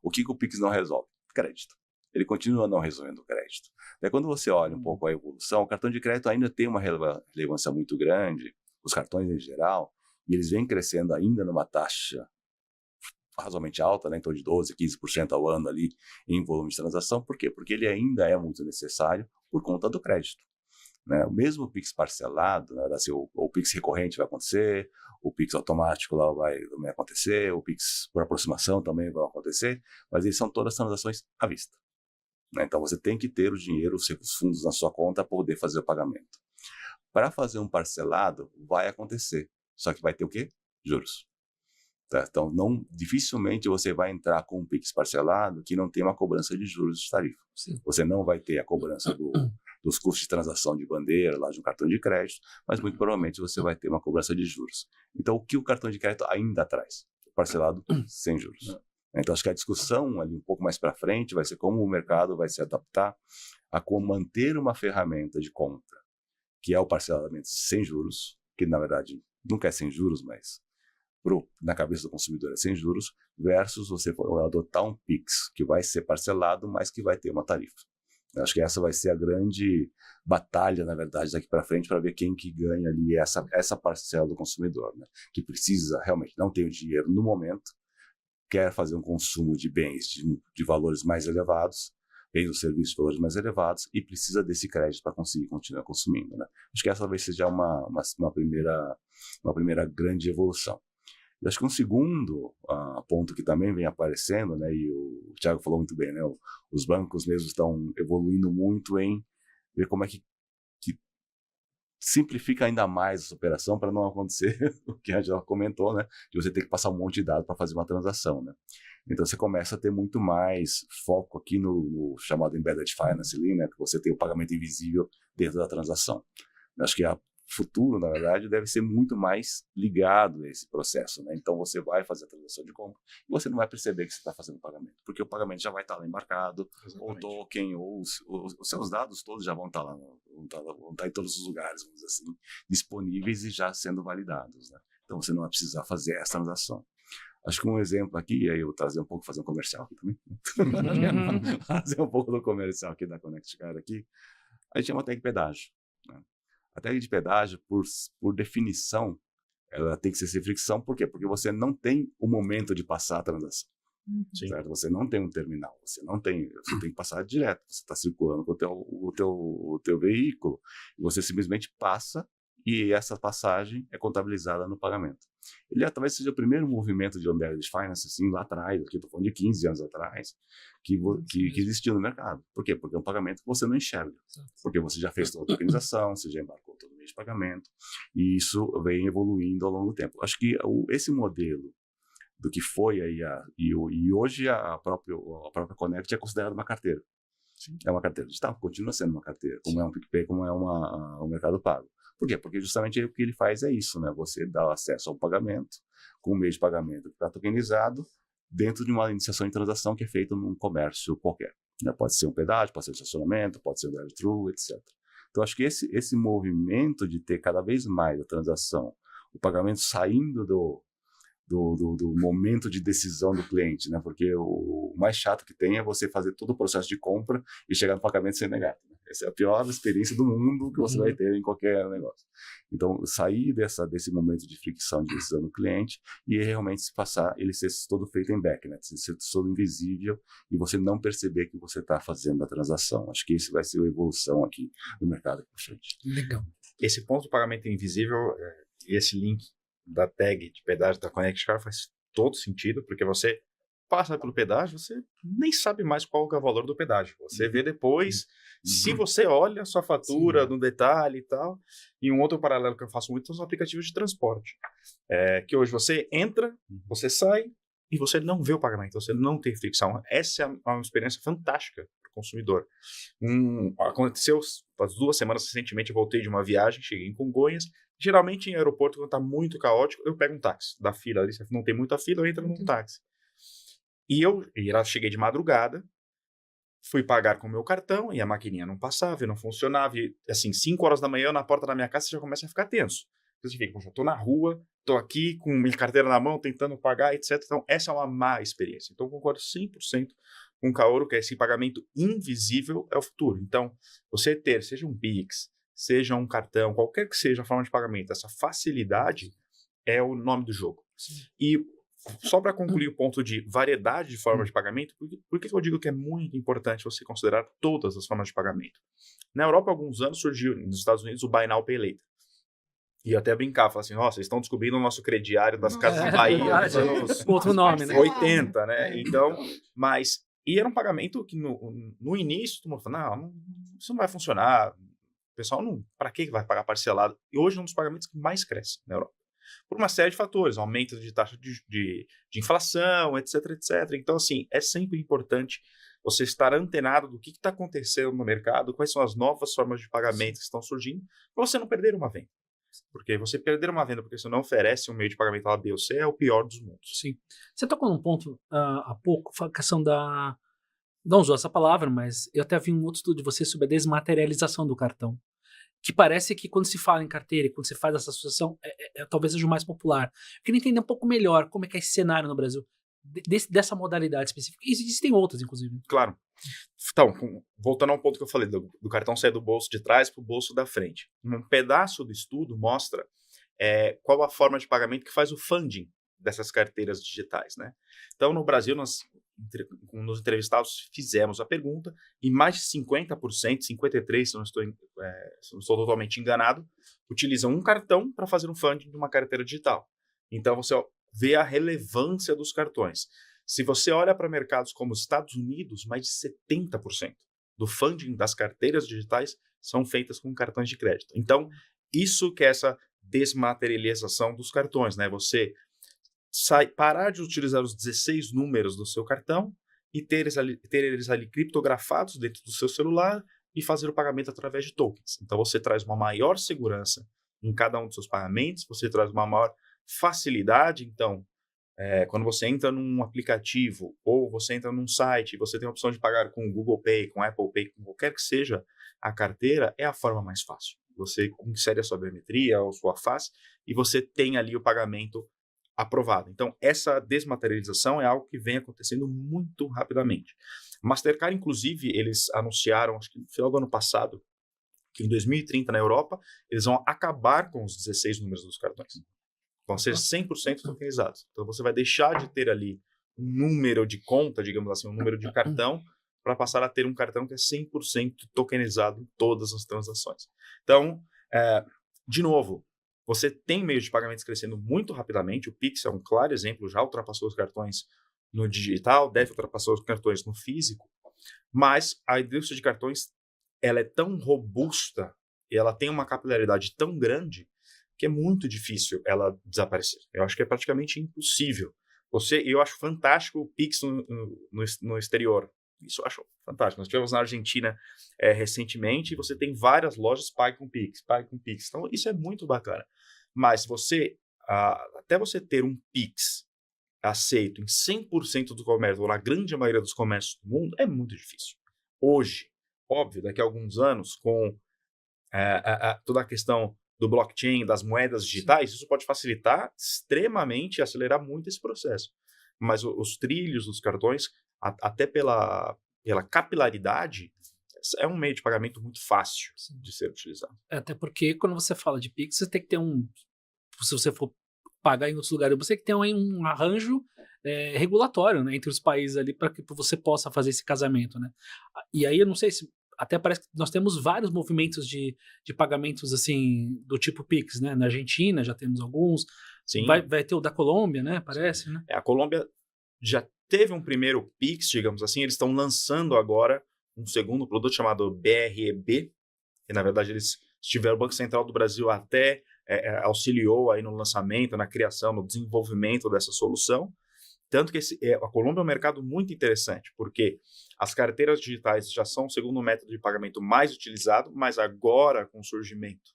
O que o Pix não resolve? Crédito. Ele continua não resolvendo o crédito. Daí, quando você olha um pouco a evolução, o cartão de crédito ainda tem uma relevância muito grande, os cartões em geral, e eles vêm crescendo ainda numa taxa razoavelmente alta, né, em torno de 12%, 15% ao ano ali em volume de transação. Por quê? Porque ele ainda é muito necessário por conta do crédito, né? O mesmo Pix parcelado, né, assim, o Pix recorrente vai acontecer, o Pix automático lá vai acontecer, o Pix por aproximação também vai acontecer, mas eles são todas transações à vista, né? Então você tem que ter o dinheiro, os fundos na sua conta para poder fazer o pagamento. Para fazer um parcelado, vai acontecer, só que vai ter o quê? Juros. Tá? Então, dificilmente você vai entrar com um Pix parcelado que não tem uma cobrança de juros de tarifa. Sim. Você não vai ter a cobrança dos custos de transação de bandeira, lá de um cartão de crédito, mas muito provavelmente você vai ter uma cobrança de juros. Então, o que o cartão de crédito ainda traz? Parcelado sem juros. Então, acho que a discussão ali um pouco mais para frente vai ser como o mercado vai se adaptar a como manter uma ferramenta de compra, que é o parcelamento sem juros, que na verdade nunca é sem juros, mas na cabeça do consumidor é sem juros, versus você adotar um Pix que vai ser parcelado, mas que vai ter uma tarifa. Eu acho que essa vai ser a grande batalha, na verdade, daqui para frente, para ver quem que ganha ali essa parcela do consumidor, né? Que precisa realmente, não tem o dinheiro no momento, quer fazer um consumo de bens de valores mais elevados, bens ou serviços de valores mais elevados, e precisa desse crédito para conseguir continuar consumindo, né? Acho que essa vai ser já uma primeira grande evolução. Eu acho que um segundo ponto que também vem aparecendo, né, e o Thiago falou muito bem, né, os bancos mesmo estão evoluindo muito em ver como é que simplifica ainda mais essa operação para não acontecer o que a Angela comentou, né, de você ter que passar um monte de dados para fazer uma transação, né. Então você começa a ter muito mais foco aqui no chamado Embedded Finance ali, né, que você tem o pagamento invisível dentro da transação. Eu acho que futuro, na verdade, deve ser muito mais ligado a esse processo, né? Então você vai fazer a transação de compra e você não vai perceber que você está fazendo o pagamento, porque o pagamento já vai estar lá embarcado, ou o token, ou os seus dados todos já vão estar lá, vão estar em todos os lugares, vamos dizer assim, disponíveis e já sendo validados, né? Então você não vai precisar fazer essa transação. Acho que um exemplo aqui, e aí eu vou trazer um pouco, fazer um comercial aqui também, fazer um pouco do comercial aqui da Connect Car aqui, a gente chama até de pedágio, né? A tag de pedágio, por definição, ela tem que ser sem fricção. Por quê? Porque você não tem o momento de passar a transação. Certo? Você não tem um terminal, você tem que passar direto. Você está circulando com o teu veículo, e você simplesmente passa, e essa passagem é contabilizada no pagamento. Ele talvez seja o primeiro movimento de Embedded Finance, assim, lá atrás, aqui estou falando de 15 anos atrás, que existiu no mercado. Por quê? Porque é um pagamento que você não enxerga. Porque você já fez toda a tokenização, você já embarcou todo o meio de pagamento, e isso vem evoluindo ao longo do tempo. Acho que esse modelo do que foi aí, e hoje a própria Connect é considerada uma carteira. Sim. É uma carteira digital, continua sendo uma carteira, como é um PicPay, como é um Mercado Pago. Por quê? Porque justamente o que ele faz é isso, né? Você dá acesso ao pagamento, com um meio de pagamento que está tokenizado, dentro de uma iniciação de transação que é feita num comércio qualquer, né? Pode ser um pedágio, pode ser um estacionamento, pode ser um drive-thru, etc. Então, acho que esse movimento de ter cada vez mais a transação, o pagamento saindo do momento de decisão do cliente, né? Porque o mais chato que tem é você fazer todo o processo de compra e chegar no pagamento sem negar. Né? Essa é a pior experiência do mundo que você vai ter em qualquer negócio. Então, sair desse momento de fricção de decisão do cliente e realmente se passar, ele ser todo feito em back, né? Ser todo invisível e você não perceber que você está fazendo a transação. Acho que isso vai ser a evolução aqui do mercado aqui por frente. Legal. Esse ponto do pagamento invisível e esse link da tag de pedágio da ConnectCar faz todo sentido, porque você passa pelo pedágio, você nem sabe mais qual é o valor do pedágio. Você vê depois, se você olha a sua fatura no detalhe e tal. E um outro paralelo que eu faço muito são os aplicativos de transporte. Que hoje você entra, você sai e você não vê o pagamento, você não tem fricção. Essa é uma experiência fantástica para o consumidor. Aconteceu há 2 semanas recentemente, eu voltei de uma viagem, cheguei em Congonhas. Geralmente em aeroporto, quando está muito caótico, eu pego um táxi da fila ali. Se não tem muita fila, eu entro num táxi. E eu cheguei de madrugada, fui pagar com o meu cartão e a maquininha não passava, não funcionava. E assim, 5 horas da manhã, na porta da minha casa, você já começa a ficar tenso. Você fica, poxa, eu tô na rua, tô aqui com minha carteira na mão, tentando pagar, etc. Então, essa é uma má experiência. Então, eu concordo 100% com o Kaoru, que esse pagamento invisível é o futuro. Então, você ter, seja um Pix, seja um cartão, qualquer que seja a forma de pagamento, essa facilidade é o nome do jogo. E só para concluir o ponto de variedade de formas de pagamento, por que eu digo que é muito importante você considerar todas as formas de pagamento? Na Europa, há alguns anos, surgiu nos Estados Unidos o Buy Now, Pay Later. E eu até brincava, falava assim, nossa, vocês estão descobrindo o nosso crediário das casas de Bahia dos anos Outro nome, né? 80, né? Então, e era um pagamento que no início, todo mundo falava, não, isso não vai funcionar, o pessoal para que vai pagar parcelado? E hoje é um dos pagamentos que mais cresce na Europa. Por uma série de fatores, aumento de taxa de inflação, etc, etc. Então, assim, é sempre importante você estar antenado do que está acontecendo no mercado, quais são as novas formas de pagamento que estão surgindo, para você não perder uma venda. Porque você perder uma venda porque você não oferece um meio de pagamento A, B ou C é o pior dos mundos. Sim. Você tocou num ponto há pouco, a questão da... Não usou essa palavra, mas eu até vi um outro estudo de você sobre a desmaterialização do cartão. Que parece que quando se fala em carteira e quando se faz essa associação, talvez seja o mais popular. Eu queria entender um pouco melhor como é que é esse cenário no Brasil, dessa modalidade específica. E existem outras, inclusive. Claro. Então, voltando ao ponto que eu falei, do cartão sair do bolso de trás para o bolso da frente. Um pedaço do estudo mostra qual a forma de pagamento que faz o funding dessas carteiras digitais, né? Então, no Brasil, nós, nos entrevistados, fizemos a pergunta e mais de 50%, 53%, se não estou totalmente enganado, utilizam um cartão para fazer um funding de uma carteira digital. Então, você vê a relevância dos cartões. Se você olha para mercados como os Estados Unidos, mais de 70% do funding das carteiras digitais são feitas com cartões de crédito. Então, isso que é essa desmaterialização dos cartões, né? Você parar de utilizar os 16 números do seu cartão e ter eles ali criptografados dentro do seu celular e fazer o pagamento através de tokens. Então, você traz uma maior segurança em cada um dos seus pagamentos, você traz uma maior facilidade. Então, quando você entra num aplicativo ou você entra num site, você tem a opção de pagar com o Google Pay, com o Apple Pay, com qualquer que seja a carteira, é a forma mais fácil. Você insere a sua biometria ou sua face e você tem ali o pagamento aprovado. Então, essa desmaterialização é algo que vem acontecendo muito rapidamente. Mastercard, inclusive, eles anunciaram, acho que no final do ano passado, que em 2030 na Europa, eles vão acabar com os 16 números dos cartões. Vão ser 100% tokenizados. Então, você vai deixar de ter ali um número de conta, digamos assim, um número de cartão, para passar a ter um cartão que é 100% tokenizado em todas as transações. Então, de novo, você tem meios de pagamentos crescendo muito rapidamente. O Pix é um claro exemplo, já ultrapassou os cartões no digital, deve ultrapassar os cartões no físico, mas a indústria de cartões ela é tão robusta e ela tem uma capilaridade tão grande que é muito difícil ela desaparecer. Eu acho que é praticamente impossível. Eu acho fantástico o Pix no exterior. Isso eu acho fantástico. Nós tivemos na Argentina recentemente e você tem várias lojas pague com Pix. Então, isso é muito bacana. Mas até você ter um Pix aceito em 100% do comércio, ou na grande maioria dos comércios do mundo, é muito difícil. Hoje, óbvio, daqui a alguns anos, com toda a questão do blockchain, das moedas digitais, isso pode facilitar extremamente e acelerar muito esse processo. Mas os trilhos dos cartões, até pela capilaridade, é um meio de pagamento muito fácil de ser utilizado. Até porque quando você fala de Pix, você tem que ter se você for pagar em outros lugares, você tem que ter um arranjo regulatório, né, entre os países ali para que você possa fazer esse casamento, né? E aí eu não sei se até parece que nós temos vários movimentos de pagamentos assim do tipo Pix, né? Na Argentina já temos alguns. Sim. Vai ter o da Colômbia, né? Parece, né? A Colômbia já teve um primeiro Pix, digamos assim. Eles estão lançando agora um segundo produto chamado BREB, que na verdade eles tiveram o Banco Central do Brasil até auxiliou aí no lançamento, na criação, no desenvolvimento dessa solução. Tanto que a Colômbia é um mercado muito interessante, porque as carteiras digitais já são o segundo método de pagamento mais utilizado, mas agora, com o surgimento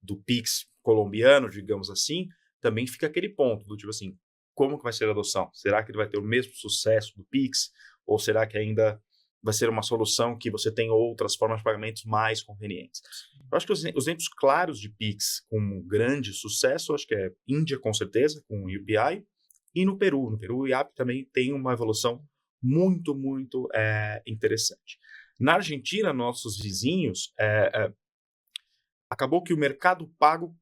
do Pix colombiano, digamos assim, também fica aquele ponto do tipo assim, como que vai ser a adoção? Será que ele vai ter o mesmo sucesso do Pix? Ou será que ainda vai ser uma solução que você tem outras formas de pagamentos mais convenientes? Eu acho que os exemplos claros de Pix com grande sucesso, acho que é Índia, com certeza, com o UPI, e no Peru. No Peru, o IAP também tem uma evolução muito, muito interessante. Na Argentina, nossos vizinhos, acabou que o mercado pago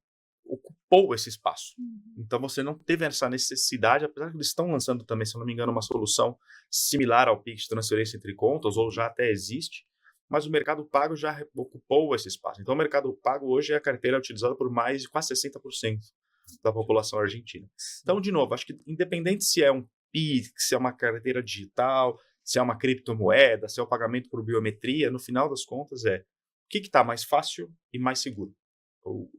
ocupou esse espaço. Então, você não teve essa necessidade, apesar que eles estão lançando também, se eu não me engano, uma solução similar ao Pix de transferência entre contas, ou já até existe, mas o mercado pago já ocupou esse espaço. Então, o mercado pago hoje é a carteira utilizada por mais de quase 60% da população argentina. Então, de novo, acho que independente se é um Pix, se é uma carteira digital, se é uma criptomoeda, se é o pagamento por biometria, no final das contas o que está mais fácil e mais seguro. O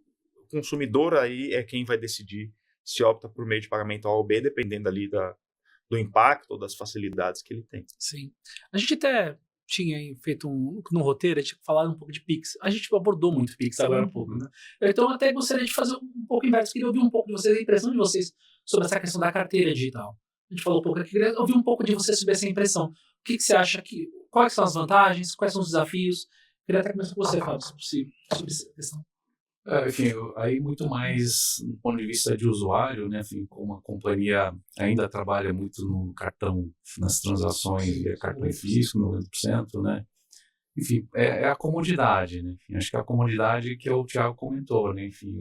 consumidor aí é quem vai decidir se opta por meio de pagamento A ou B, dependendo ali do impacto ou das facilidades que ele tem. Sim. A gente até tinha feito no roteiro, a gente falava um pouco de Pix. A gente abordou muito Pix agora há pouco, né? Então, eu até gostaria de fazer um pouco inverso. Queria ouvir um pouco de vocês, a impressão de vocês sobre essa questão da carteira digital. A gente falou um pouco aqui, queria ouvir um pouco de vocês sobre essa impressão. O que você acha quais são as vantagens, quais são os desafios? Queria até começar com você, Fábio, sobre essa questão. Enfim, aí muito mais do ponto de vista de usuário, né? Enfim, como a companhia ainda trabalha muito no cartão, nas transações, cartão físico, 90%, né? Enfim, é a comodidade, né? Enfim, acho que é a comodidade que o Thiago comentou, né? Enfim,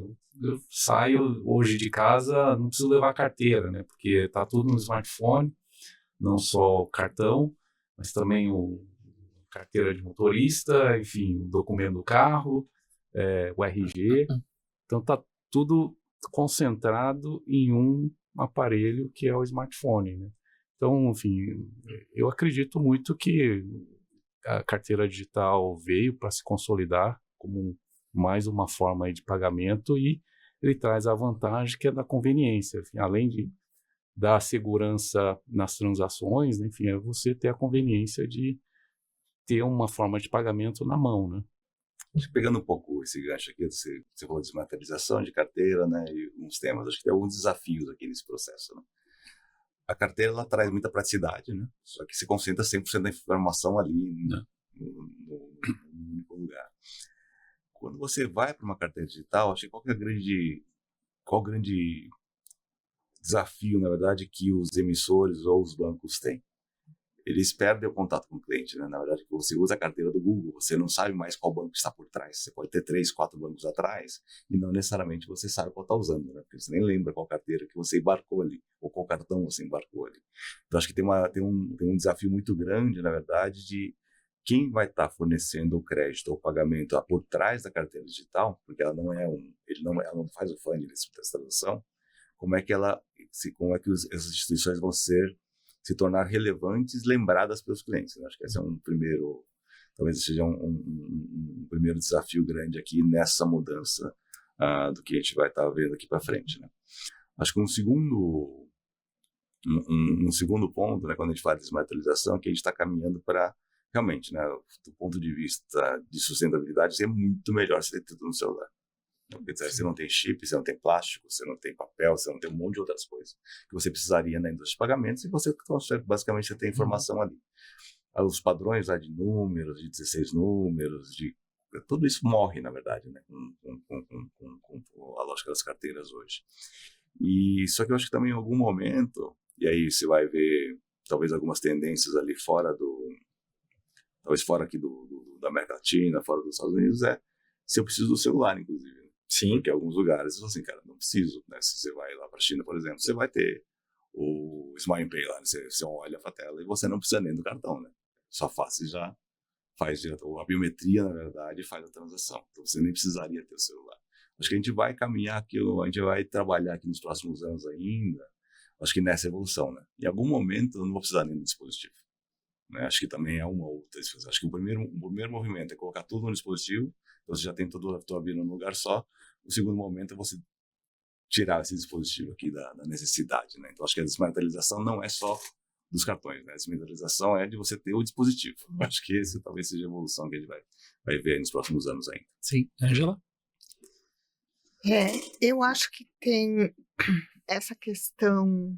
eu saio hoje de casa, não preciso levar carteira, né? Porque tá tudo no smartphone, não só o cartão, mas também carteira de motorista, enfim, o documento do carro, o RG. Então tá tudo concentrado em um aparelho que é o smartphone, né? Então, enfim, eu acredito muito que a carteira digital veio para se consolidar como mais uma forma aí de pagamento e ele traz a vantagem que é da conveniência. Enfim, além de dar segurança nas transações, né? Enfim, é você ter a conveniência de ter uma forma de pagamento na mão, né? Pegando um pouco esse gancho aqui, você falou de desmaterialização de carteira, né, e uns temas, acho que tem alguns desafios aqui nesse processo, né? A carteira, ela traz muita praticidade, né? Só que se concentra 100% da informação ali no único lugar. Quando você vai para uma carteira digital, acho que qual o grande desafio, na verdade, que os emissores ou os bancos têm? Eles perdem o contato com o cliente, né? Na verdade, você usa a carteira do Google, você não sabe mais qual banco está por trás. Você pode ter 3, 4 bancos atrás e não necessariamente você sabe qual está usando, né? Porque você nem lembra qual carteira que você embarcou ali ou qual cartão você embarcou ali. Então, acho que tem um desafio muito grande, na verdade, de quem vai estar fornecendo o crédito ou o pagamento por trás da carteira digital, porque ela não ela não faz o funding dessa transação. Como é que as instituições vão se tornar relevantes, lembradas pelos clientes. Eu acho que esse é talvez seja um primeiro desafio grande aqui nessa mudança do que a gente vai estar vendo aqui para frente, né? Acho que um segundo ponto, né, quando a gente fala de desmaterialização, é que a gente está caminhando para realmente, né, do ponto de vista de sustentabilidade, é muito melhor você ter tudo no celular. Porque você não tem chip, você não tem plástico, você não tem papel, você não tem um monte de outras coisas que você precisaria na indústria de pagamentos e você consegue, basicamente, você tem informação ali. Os padrões lá de números, de 16 números, de tudo isso morre, na verdade, né, com a lógica das carteiras hoje. E só que eu acho que também em algum momento, e aí você vai ver talvez algumas tendências ali talvez fora aqui da América Latina, fora dos Estados Unidos, se eu preciso do celular, inclusive. Sim. Porque em alguns lugares, assim, cara, não preciso, né? Se você vai lá para a China, por exemplo, você vai ter o Smile Pay lá, né? Você olha para a tela e você não precisa nem do cartão, né? Sua face já faz direto, a biometria, na verdade, faz a transação. Então você nem precisaria ter o celular. Acho que a gente vai caminhar aquilo, a gente vai trabalhar aqui nos próximos anos ainda, acho que nessa evolução, né? Em algum momento eu não vou precisar nem do dispositivo. Né? Acho que também é uma outra. Acho que o primeiro movimento é colocar tudo no dispositivo, então você já tem toda a tua vida num lugar só. O segundo momento é você tirar esse dispositivo aqui da necessidade, né? Então acho que a desmaterialização não é só dos cartões, né? A desmaterialização é de você ter o dispositivo. Acho que esse talvez seja a evolução que a gente vai ver nos próximos anos ainda. Sim. Ângela? Eu acho que tem essa questão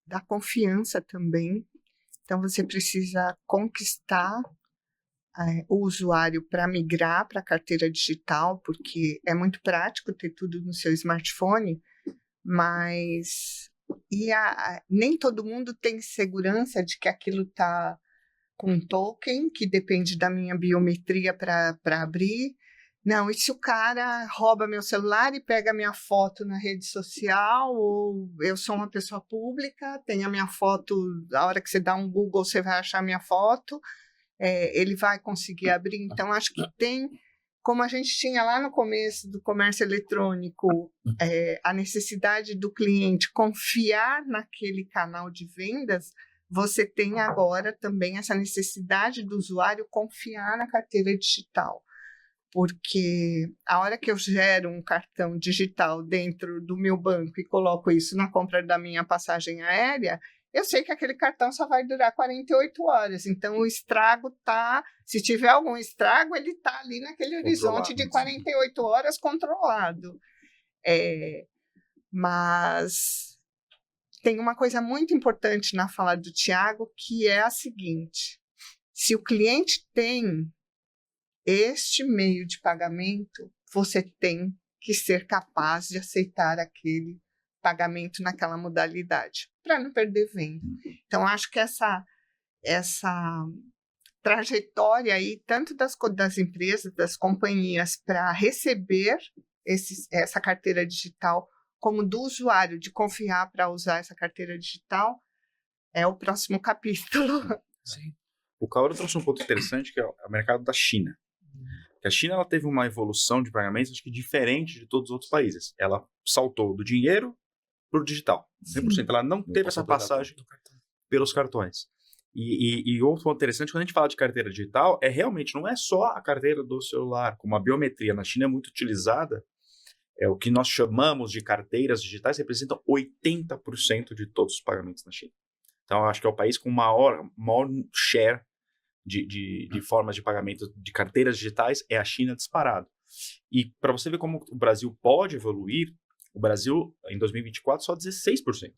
da confiança também. Então, você precisa conquistar o usuário para migrar para a carteira digital, porque é muito prático ter tudo no seu smartphone, mas nem todo mundo tem segurança de que aquilo está com um token, que depende da minha biometria para abrir. Não, e se o cara rouba meu celular e pega minha foto na rede social, ou eu sou uma pessoa pública, tem a minha foto, a hora que você dá um Google, você vai achar minha foto, ele vai conseguir abrir. Então, acho que tem, como a gente tinha lá no começo do comércio eletrônico, a necessidade do cliente confiar naquele canal de vendas, você tem agora também essa necessidade do usuário confiar na carteira digital. Porque a hora que eu gero um cartão digital dentro do meu banco e coloco isso na compra da minha passagem aérea, eu sei que aquele cartão só vai durar 48 horas. Então, o estrago se tiver algum estrago, ele está ali naquele horizonte de 48 horas controlado. Mas tem uma coisa muito importante na fala do Thiago, que é a seguinte: se o cliente tem este meio de pagamento, você tem que ser capaz de aceitar aquele pagamento naquela modalidade, para não perder venda. Então, acho que essa trajetória aí, tanto das empresas, das companhias, para receber essa carteira digital, como do usuário de confiar para usar essa carteira digital, é o próximo capítulo. Sim. O Kaoru trouxe um ponto interessante, que é o mercado da China. A China ela teve uma evolução de pagamentos, acho que diferente de todos os outros países. Ela saltou do dinheiro para o digital, 100%. Ela não teve essa passagem pelos cartões. E outro ponto interessante, quando a gente fala de carteira digital, realmente não é só a carteira do celular, como a biometria na China é muito utilizada, o que nós chamamos de carteiras digitais representam 80% de todos os pagamentos na China. Então, eu acho que é o país com maior share de formas de pagamento de carteiras digitais é a China disparado. E para você ver como o Brasil pode evoluir, o Brasil, em 2024, só 16%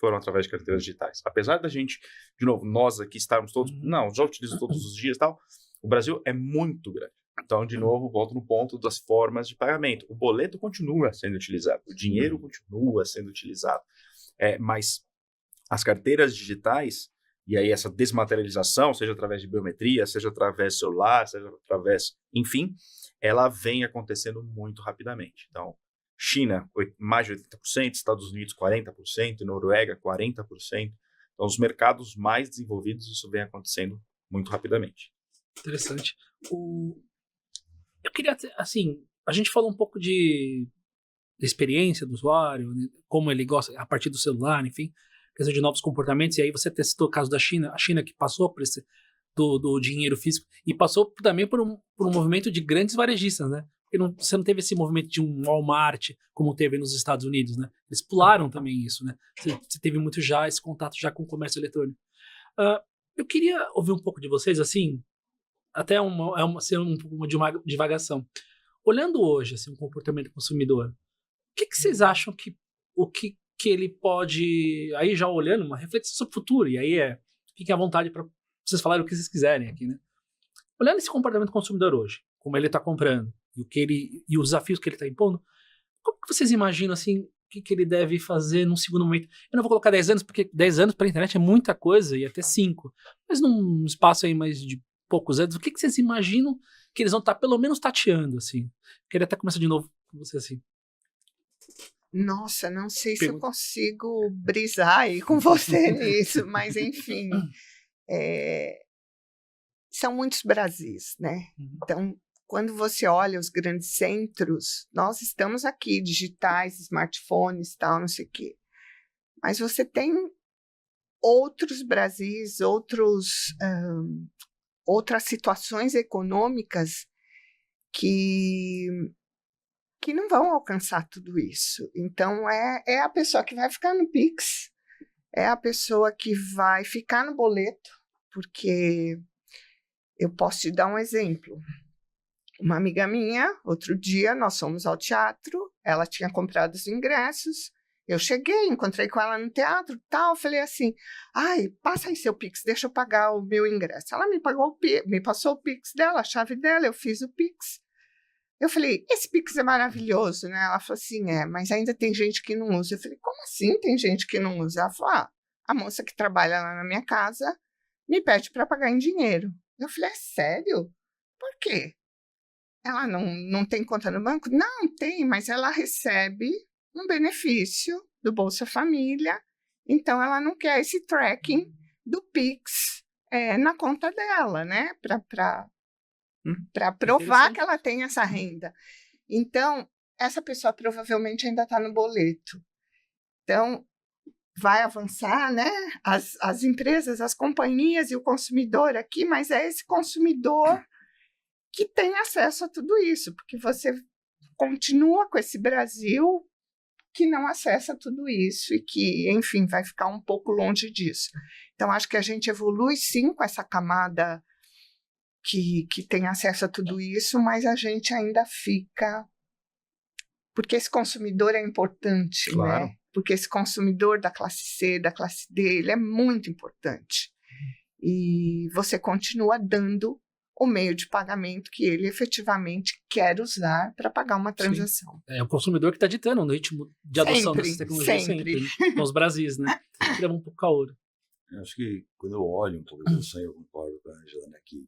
foram através de carteiras digitais. Apesar da gente, de novo, nós aqui estarmos todos, não, já utilizo todos os dias e tal, o Brasil é muito grande. Então, de novo, volto no ponto das formas de pagamento. O boleto continua sendo utilizado, o dinheiro continua sendo utilizado, mas as carteiras digitais, e aí essa desmaterialização, seja através de biometria, seja através de celular, seja através, enfim, ela vem acontecendo muito rapidamente. Então, China, mais de 80%, Estados Unidos, 40%, Noruega, 40%. Então, os mercados mais desenvolvidos, isso vem acontecendo muito rapidamente. Interessante. Eu queria, assim, a gente falou um pouco de experiência do usuário, né, como ele gosta, a partir do celular, enfim, questão de novos comportamentos, e aí você citou o caso da China, a China que passou por esse do dinheiro físico, e passou também por um movimento de grandes varejistas, né? Porque você não teve esse movimento de um Walmart como teve nos Estados Unidos, né? Eles pularam também isso, né? Você teve muito já esse contato já com o comércio eletrônico. Eu queria ouvir um pouco de vocês, assim, até ser um pouco de uma divagação. Olhando hoje, assim, o comportamento do consumidor, o que vocês acham que ele pode, aí já olhando, uma reflexão sobre o futuro, e aí fiquem à vontade para vocês falarem o que vocês quiserem aqui, né? olhando esse comportamento do consumidor hoje, como ele está comprando e os desafios que ele está impondo, como que vocês imaginam assim, o que ele deve fazer num segundo momento? Eu não vou colocar 10 anos, porque 10 anos para a internet é muita coisa, e até 5. Mas num espaço aí mais de poucos anos, o que vocês imaginam que eles vão estar pelo menos tateando, assim? Queria até começar de novo com você, assim. Nossa, não sei se eu consigo brisar aí com você nisso, mas enfim, são muitos Brasis, né? Então, quando você olha os grandes centros, nós estamos aqui, digitais, smartphones, tal, não sei o quê. Mas você tem outros Brasis, outras situações econômicas que não vão alcançar tudo isso. Então, é a pessoa que vai ficar no Pix, é a pessoa que vai ficar no boleto, porque eu posso te dar um exemplo. Uma amiga minha, outro dia, nós fomos ao teatro, ela tinha comprado os ingressos, eu cheguei, encontrei com ela no teatro e tal, falei assim, ai, passa aí seu Pix, deixa eu pagar o meu ingresso. Ela me passou o Pix dela, a chave dela, eu fiz o Pix. Eu falei, esse Pix é maravilhoso, né? Ela falou assim, mas ainda tem gente que não usa. Eu falei, como assim tem gente que não usa? Ela falou, a moça que trabalha lá na minha casa me pede para pagar em dinheiro. Eu falei, é sério? Por quê? Ela não tem conta no banco? Não, tem, mas ela recebe um benefício do Bolsa Família, então ela não quer esse tracking do Pix na conta dela, né? Para provar que ela tem essa renda. Então, essa pessoa provavelmente ainda está no boleto. Então, vai avançar, né? As empresas, as companhias e o consumidor aqui, mas é esse consumidor que tem acesso a tudo isso, porque você continua com esse Brasil que não acessa tudo isso e que, enfim, vai ficar um pouco longe disso. Então, acho que a gente evolui, sim, com essa camada que tem acesso a tudo isso, mas a gente ainda fica... Porque esse consumidor é importante, claro, né? Porque esse consumidor da classe C, da classe D, ele é muito importante. E você continua dando o meio de pagamento que ele efetivamente quer usar para pagar uma transação. Sim. É o consumidor que está ditando no ritmo de adoção dessas tecnologias sempre. Né? Com os Brasis, né? Queria um pouco caouro. Eu acho que quando eu olho um pouco a evolução, eu concordo com a Angela, né, que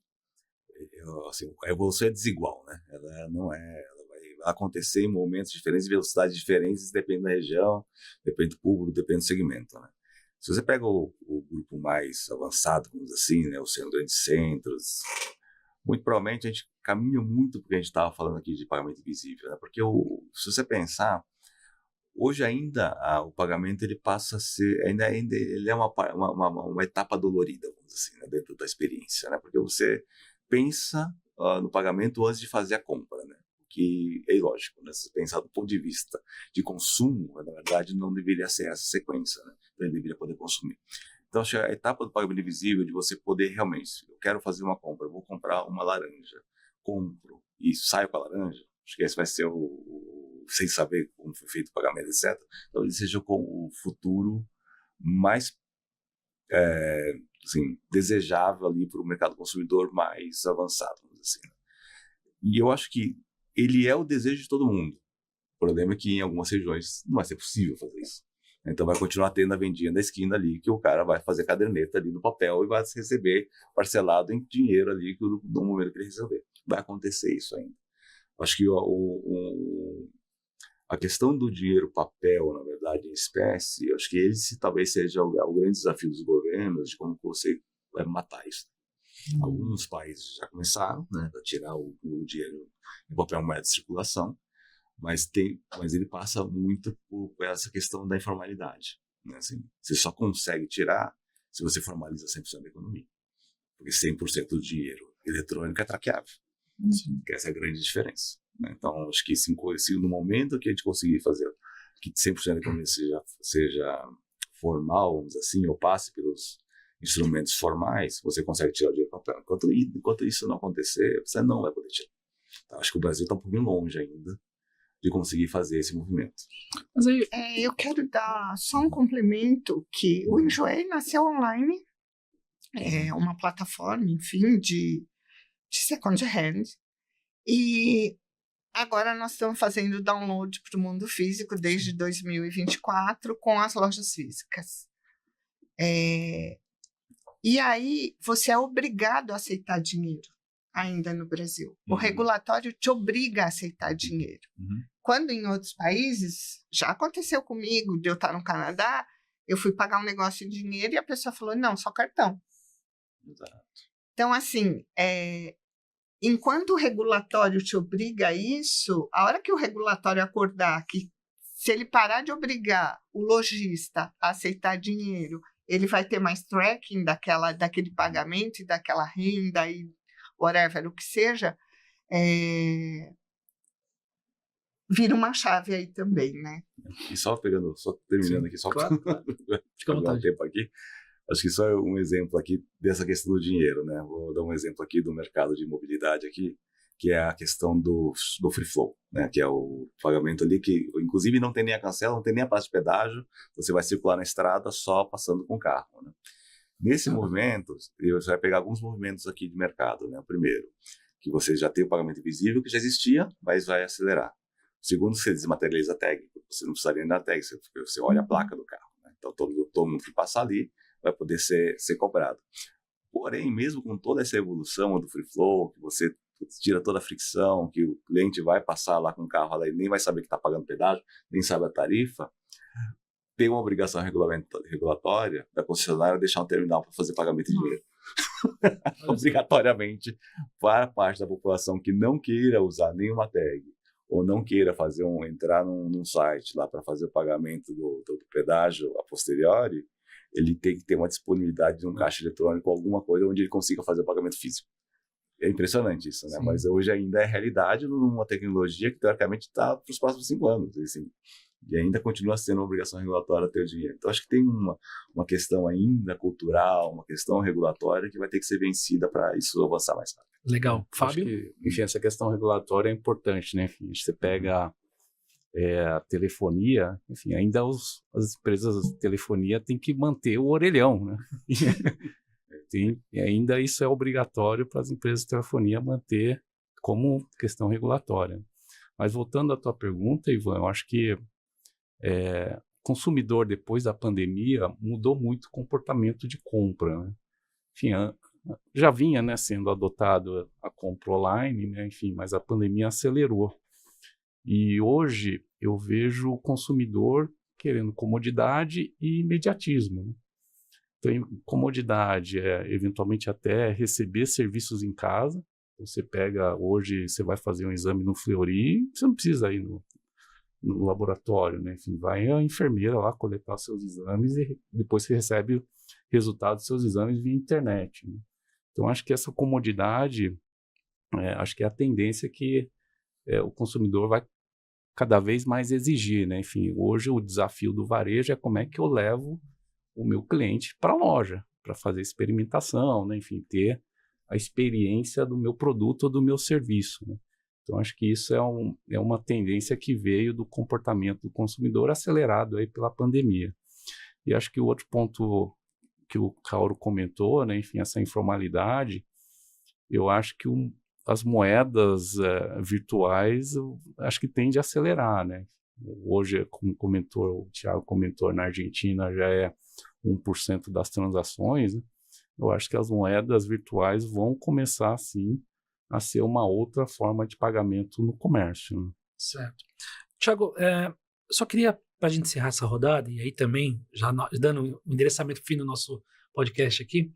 assim, a evolução é desigual, né? Ela não é... Ela vai acontecer em momentos diferentes, velocidades diferentes, depende da região, depende do público, depende do segmento, né? Se você pega o grupo mais avançado, vamos dizer assim, né, os grandes centros, muito provavelmente a gente caminha muito porque a gente estava falando aqui de pagamento invisível, né? Porque se você pensar, hoje ainda o pagamento ele passa a ser, ainda ele é uma etapa dolorida, vamos dizer assim, né, dentro da experiência, né? Porque você pensa no pagamento antes de fazer a compra, né? Que é ilógico, né? Se você pensar do ponto de vista de consumo, na verdade não deveria ser essa sequência, né? Então ele deveria poder consumir. Então, acho que a etapa do pagamento invisível, de você poder realmente, eu quero fazer uma compra, eu vou comprar uma laranja, compro e saio com a laranja, acho que esse vai ser sem saber como foi feito o pagamento, etc. Então, ele seja com o futuro mais assim, desejável ali para o mercado consumidor mais avançado, vamos dizer assim. Né? E eu acho que ele é o desejo de todo mundo. O problema é que em algumas regiões não vai ser possível fazer isso. Então vai continuar tendo a vendinha da esquina ali, que o cara vai fazer caderneta ali no papel e vai receber parcelado em dinheiro ali no momento que ele receber. Vai acontecer isso ainda. Acho que a questão do dinheiro papel, na verdade, em espécie, acho que esse talvez seja o grande desafio dos governos, de como você vai matar isso. Alguns países já começaram, né, a tirar o dinheiro em papel moeda de circulação, mas ele passa muito por essa questão da informalidade. Né? Assim, você só consegue tirar se você formaliza 100% da economia. Porque 100% do dinheiro eletrônico é traqueável. Essa é a grande diferença. Né? Então, acho que se no momento que a gente conseguir fazer que 100% da economia seja formal, vamos dizer assim, ou passe pelos instrumentos formais, você consegue tirar o dinheiro do papel. Enquanto isso não acontecer, você não vai poder tirar. Então, acho que o Brasil está um pouquinho longe ainda de conseguir fazer esse movimento. Mas aí... eu quero dar só um complemento, que o Enjoei nasceu online, é uma plataforma, enfim, de de second hand. E agora nós estamos fazendo download para o mundo físico desde 2024 com as lojas físicas. E aí você é obrigado a aceitar dinheiro ainda no Brasil. O regulatório te obriga a aceitar dinheiro. Quando em outros países, já aconteceu comigo, de eu estar no Canadá, eu fui pagar um negócio em dinheiro e a pessoa falou, não, só cartão. Exato. Então, assim, enquanto o regulatório te obriga a isso, a hora que o regulatório acordar que se ele parar de obrigar o lojista a aceitar dinheiro, ele vai ter mais tracking daquele pagamento e daquela renda e whatever, o que seja, vira uma chave aí também, né? E só terminando aqui, só claro. Fica à para dar um vontade. tempo aqui. Acho que só é um exemplo aqui dessa questão do dinheiro, né? Vou dar um exemplo aqui do mercado de mobilidade aqui, que é a questão do free flow, né? Que é o pagamento ali que, inclusive, não tem nem a cancela, não tem nem a praça de pedágio, você vai circular na estrada só passando com o carro, né? Nesse movimento, você vai pegar alguns movimentos aqui de mercado, né? O primeiro, que você já tem o pagamento invisível, que já existia, mas vai acelerar. O segundo, você desmaterializa a tag, você não precisaria da tag, você olha a placa do carro, né? Então todo mundo que passar ali vai poder ser cobrado. Porém, mesmo com toda essa evolução do free flow, que você tira toda a fricção, que o cliente vai passar lá com o carro lá e nem vai saber que está pagando pedágio, nem sabe a tarifa, tem uma obrigação regulatória da concessionária deixar um terminal para fazer pagamento de dinheiro. Obrigatoriamente, para a parte da população que não queira usar nenhuma tag, ou não queira entrar num site lá para fazer o pagamento do pedágio a posteriori, ele tem que ter uma disponibilidade de um caixa eletrônico, alguma coisa onde ele consiga fazer o pagamento físico. É impressionante isso, né? Sim. Mas hoje ainda é realidade numa tecnologia que, teoricamente, está para os próximos 5 anos. Assim, e ainda continua sendo uma obrigação regulatória ter o dinheiro. Então, acho que tem uma questão ainda cultural, uma questão regulatória que vai ter que ser vencida para isso avançar mais rápido. Legal. Fábio? Enfim, essa questão regulatória é importante, né? Enfim, você pega a telefonia, enfim, ainda as empresas de telefonia têm que manter o orelhão, né? E ainda isso é obrigatório para as empresas de telefonia manter como questão regulatória. Mas voltando à tua pergunta, Ivan, eu acho que o consumidor, depois da pandemia, mudou muito o comportamento de compra, né? Enfim, já vinha, né, sendo adotado a compra online, né? Enfim, mas a pandemia acelerou. E hoje eu vejo o consumidor querendo comodidade e imediatismo, né? Então, comodidade eventualmente até receber serviços em casa. Você pega, hoje você vai fazer um exame no Fleury, você não precisa ir no laboratório, né? Enfim, vai a enfermeira lá coletar seus exames e depois você recebe o resultado dos seus exames via internet, né? Então, acho que essa comodidade, acho que é a tendência que o consumidor vai cada vez mais exigir, né? Enfim, hoje o desafio do varejo é como é que eu levo o meu cliente para a loja, para fazer experimentação, né? Enfim, ter a experiência do meu produto ou do meu serviço, né? Então, acho que isso é uma tendência que veio do comportamento do consumidor acelerado aí pela pandemia. E acho que o outro ponto que o Kaoru comentou, né? Enfim, essa informalidade, eu acho que as moedas virtuais, acho que tende a acelerar, né? Hoje, como o Thiago comentou, na Argentina já é 1% das transações, né? Eu acho que as moedas virtuais vão começar, sim, a ser uma outra forma de pagamento no comércio, né? Certo. Thiago, só queria, para a gente encerrar essa rodada, e aí também, já dando um endereçamento fino no nosso podcast aqui,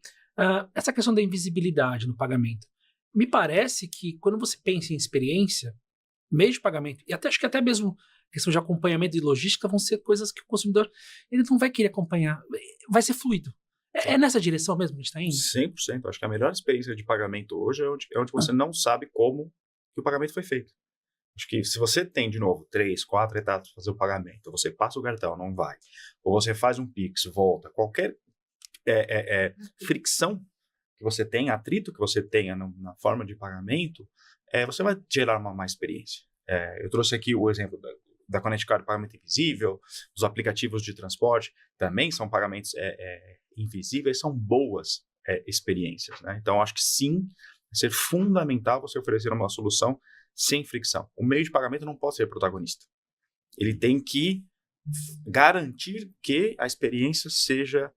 essa questão da invisibilidade no pagamento. Me parece que quando você pensa em experiência, meio de pagamento, e acho que até mesmo questão de acompanhamento e logística vão ser coisas que o consumidor ele não vai querer acompanhar, vai ser fluido. É nessa direção mesmo que a gente está indo? 100%. Acho que a melhor experiência de pagamento hoje é onde você não sabe como que o pagamento foi feito. Acho que se você tem, de novo, 3, 4 etapas para fazer o pagamento, você passa o cartão, não vai, ou você faz um Pix, volta, qualquer fricção que você tenha, atrito que você tenha na forma de pagamento, você vai gerar uma má experiência. Eu trouxe aqui o exemplo da Connect Card, pagamento invisível, os aplicativos de transporte também são pagamentos invisíveis, são boas experiências, né? Então, acho que sim, vai ser fundamental você oferecer uma solução sem fricção. O meio de pagamento não pode ser protagonista. Ele tem que garantir que a experiência seja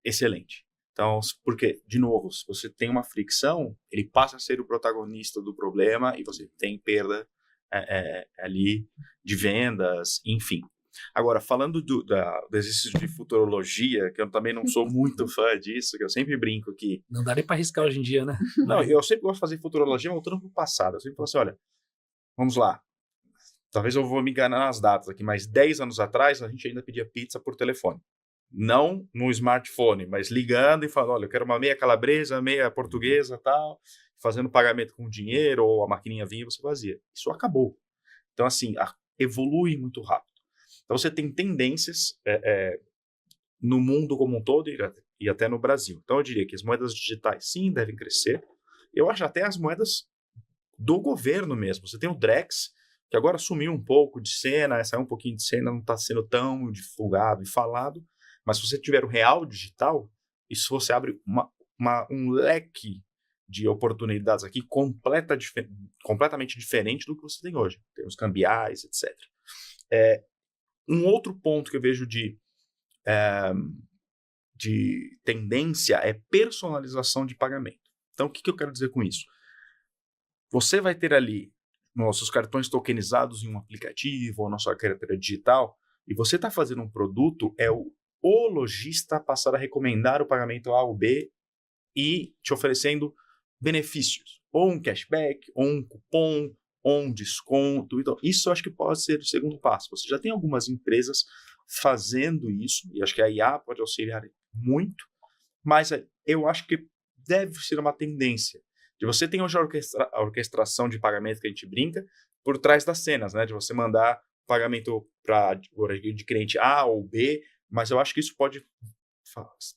excelente. Então, porque, de novo, se você tem uma fricção, ele passa a ser o protagonista do problema e você tem perda ali de vendas, enfim. Agora, falando do exercício de futurologia, que eu também não sou muito fã disso, que eu sempre brinco que... Não dá nem para arriscar hoje em dia, né? Não, eu sempre gosto de fazer futurologia voltando para o passado. Eu sempre falo assim, olha, vamos lá. Talvez eu vou me enganar nas datas aqui, mas 10 anos atrás a gente ainda pedia pizza por telefone. Não no smartphone, mas ligando e falando, olha, eu quero uma meia calabresa, meia portuguesa, tal, fazendo pagamento com dinheiro ou a maquininha vinha e você fazia. Isso acabou. Então, assim, evolui muito rápido. Então, você tem tendências no mundo como um todo e até no Brasil. Então, eu diria que as moedas digitais, sim, devem crescer. Eu acho até as moedas do governo mesmo. Você tem o Drex, que agora sumiu um pouco de cena, saiu um pouquinho de cena, não está sendo tão divulgado e falado, mas se você tiver o real digital, isso você abre um leque de oportunidades aqui completamente diferente do que você tem hoje. Tem os cambiais, etc. Um outro ponto que eu vejo de tendência é personalização de pagamento. Então, o que eu quero dizer com isso? Você vai ter ali nossos cartões tokenizados em um aplicativo ou na sua carteira digital, e você está fazendo um produto, o lojista passar a recomendar o pagamento A ou B e te oferecendo benefícios, ou um cashback, ou um cupom, ou um desconto. Então, isso eu acho que pode ser o segundo passo. Você já tem algumas empresas fazendo isso, e acho que a IA pode auxiliar muito, mas eu acho que deve ser uma tendência. De você tem hoje a orquestração de pagamento que a gente brinca por trás das cenas, né? De você mandar pagamento de cliente A ou B, mas eu acho que isso pode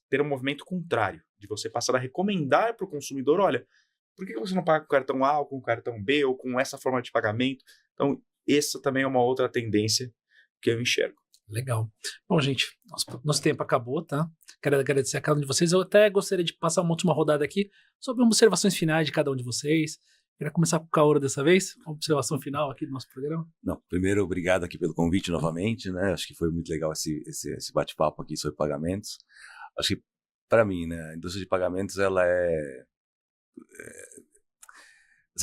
ter um movimento contrário, de você passar a recomendar para o consumidor, olha, por que você não paga com cartão A ou com cartão B ou com essa forma de pagamento? Então, essa também é uma outra tendência que eu enxergo. Legal. Bom, gente, nosso tempo acabou, tá? Quero agradecer a cada um de vocês. Eu até gostaria de passar uma última rodada aqui sobre observações finais de cada um de vocês. Queria começar com o Kaoru dessa vez, uma observação final aqui do nosso programa. Não, primeiro, obrigado aqui pelo convite novamente, né? Acho que foi muito legal esse bate-papo aqui sobre pagamentos. Acho que, para mim, né, a indústria de pagamentos, ela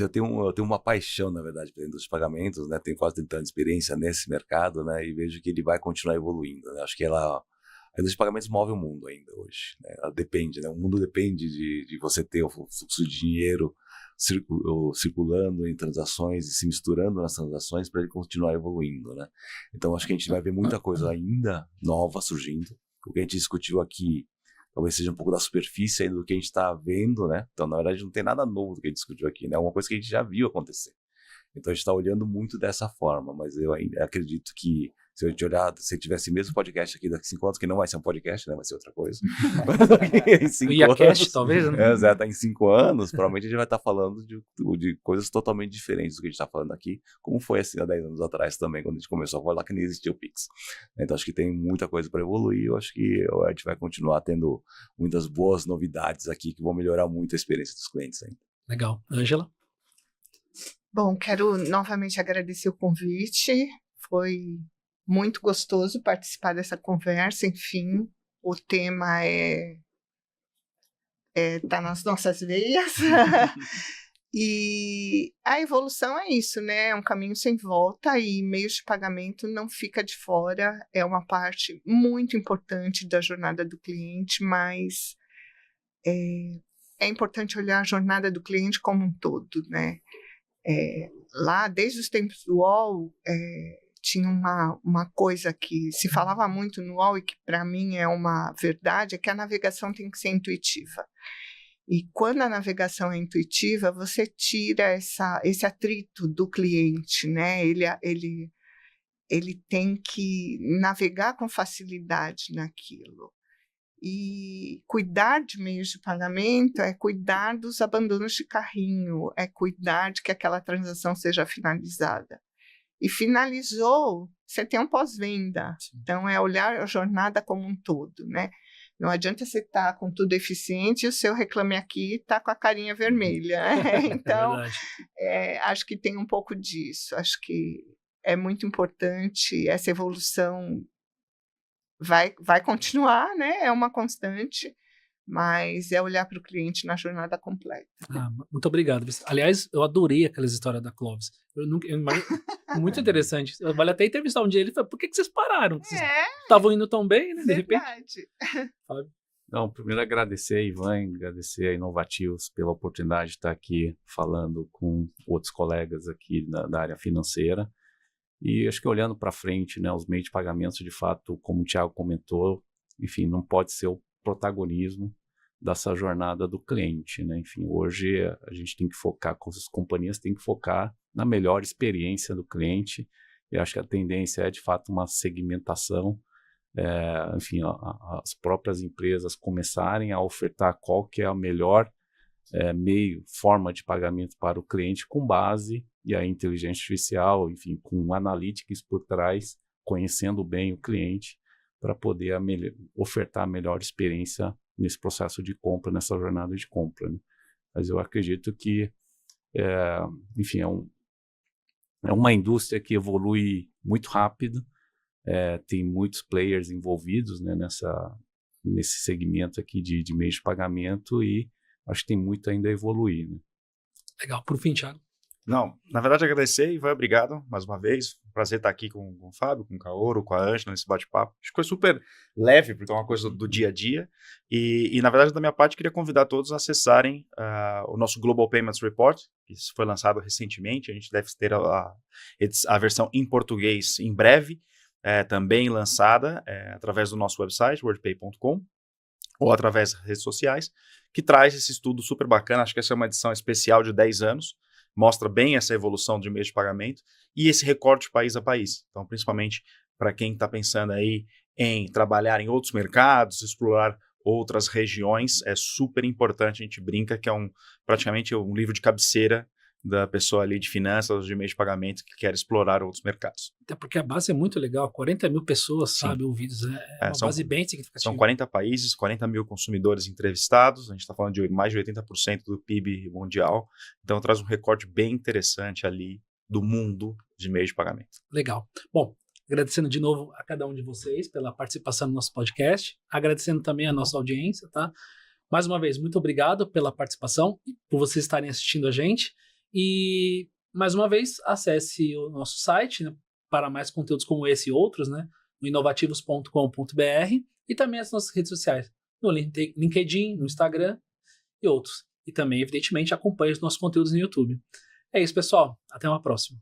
eu tenho uma paixão, na verdade, pela indústria de pagamentos, né? Tenho quase 30 anos de experiência nesse mercado, né? E vejo que ele vai continuar evoluindo, né? Acho que a indústria de pagamentos move o mundo ainda hoje, né? Ela depende, né? O mundo depende de você ter o fluxo de dinheiro circulando em transações e se misturando nas transações para ele continuar evoluindo, né? Então, acho que a gente vai ver muita coisa ainda nova surgindo. O que a gente discutiu aqui talvez seja um pouco da superfície ainda do que a gente está vendo, né? Então, na verdade, não tem nada novo do que a gente discutiu aqui, né? É uma coisa que a gente já viu acontecer. Então, a gente está olhando muito dessa forma, mas eu ainda acredito que se a gente olhar, se tivesse mesmo podcast aqui daqui a 5 anos, que não vai ser um podcast, né? Vai ser outra coisa. Em 5 IACast, talvez, né? Exato, em 5 anos, provavelmente a gente vai estar falando de coisas totalmente diferentes do que a gente está falando aqui, como foi assim há 10 anos atrás também, quando a gente começou a falar que nem existia o Pix. Então, acho que tem muita coisa para evoluir, eu acho que a gente vai continuar tendo muitas boas novidades aqui que vão melhorar muito a experiência dos clientes ainda. Legal. Ângela? Bom, quero novamente agradecer o convite, foi muito gostoso participar dessa conversa, enfim, o tema tá nas nossas veias, e a evolução é isso, né, é um caminho sem volta e meios de pagamento não fica de fora, é uma parte muito importante da jornada do cliente, mas é importante olhar a jornada do cliente como um todo, né, lá desde os tempos do UOL, tinha uma coisa que se falava muito no UOL e que para mim é uma verdade, é que a navegação tem que ser intuitiva. E quando a navegação é intuitiva, você tira esse atrito do cliente, né? Ele tem que navegar com facilidade naquilo. E cuidar de meios de pagamento é cuidar dos abandonos de carrinho, é cuidar de que aquela transação seja finalizada. E finalizou, você tem um pós-venda. Então, é olhar a jornada como um todo, né? Não adianta você estar com tudo eficiente e o seu Reclame Aqui está com a carinha vermelha. Então, acho que tem um pouco disso. Acho que é muito importante, essa evolução vai continuar, né? É uma constante, mas é olhar para o cliente na jornada completa. Muito obrigado. Aliás, eu adorei aquelas histórias da Clovis. Muito interessante. Vale até entrevistar um dia ele e falar, por que vocês pararam? Vocês estavam indo tão bem, né? De repente. Não, primeiro agradecer a Ivan, agradecer a Inovativos pela oportunidade de estar aqui falando com outros colegas aqui da área financeira. E acho que olhando para frente, né, os meios de pagamento, de fato, como o Thiago comentou, enfim, não pode ser o protagonismo dessa jornada do cliente, né? Enfim, hoje a gente tem que focar, as companhias têm que focar na melhor experiência do cliente. E acho que a tendência é, de fato, uma segmentação. Enfim, as próprias empresas começarem a ofertar qual que é a melhor forma de pagamento para o cliente com base e a inteligência artificial, enfim, com analytics por trás, conhecendo bem o cliente para poder ofertar a melhor experiência nesse processo de compra, nessa jornada de compra, né? Mas eu acredito que, enfim, é uma indústria que evolui muito rápido, tem muitos players envolvidos, né, nesse segmento aqui de meios de pagamento e acho que tem muito ainda a evoluir, né? Legal. Por fim, Thiago. Não, na verdade agradecer, Ivan, obrigado mais uma vez. Prazer estar aqui com o Fábio, com o Kaoru, com a Ângela nesse bate-papo. Acho que foi super leve, porque é uma coisa do dia a dia. E na verdade, da minha parte, queria convidar todos a acessarem o nosso Global Payments Report, que foi lançado recentemente. A gente deve ter a versão em português em breve, também lançada através do nosso website, wordpay.com, ou através das redes sociais, que traz esse estudo super bacana. Acho que essa é uma edição especial de 10 anos, mostra bem essa evolução de meios de pagamento e esse recorte país a país. Então, principalmente para quem está pensando aí em trabalhar em outros mercados, explorar outras regiões, é super importante. A gente brinca que é praticamente um livro de cabeceira da pessoa ali de finanças, de meios de pagamento que quer explorar outros mercados. Até porque a base é muito legal, 40 mil pessoas, sabe, ouvidos, uma base bem significativa. São 40 países, 40 mil consumidores entrevistados, a gente está falando de mais de 80% do PIB mundial, então traz um recorte bem interessante ali do mundo de meios de pagamento. Legal. Bom, agradecendo de novo a cada um de vocês pela participação no nosso podcast, agradecendo também a nossa audiência, tá? Mais uma vez, muito obrigado pela participação e por vocês estarem assistindo a gente. E, mais uma vez, acesse o nosso site, né, para mais conteúdos como esse e outros, né, no inovativos.com.br e também as nossas redes sociais, no LinkedIn, no Instagram e outros. E também, evidentemente, acompanhe os nossos conteúdos no YouTube. É isso, pessoal. Até uma próxima.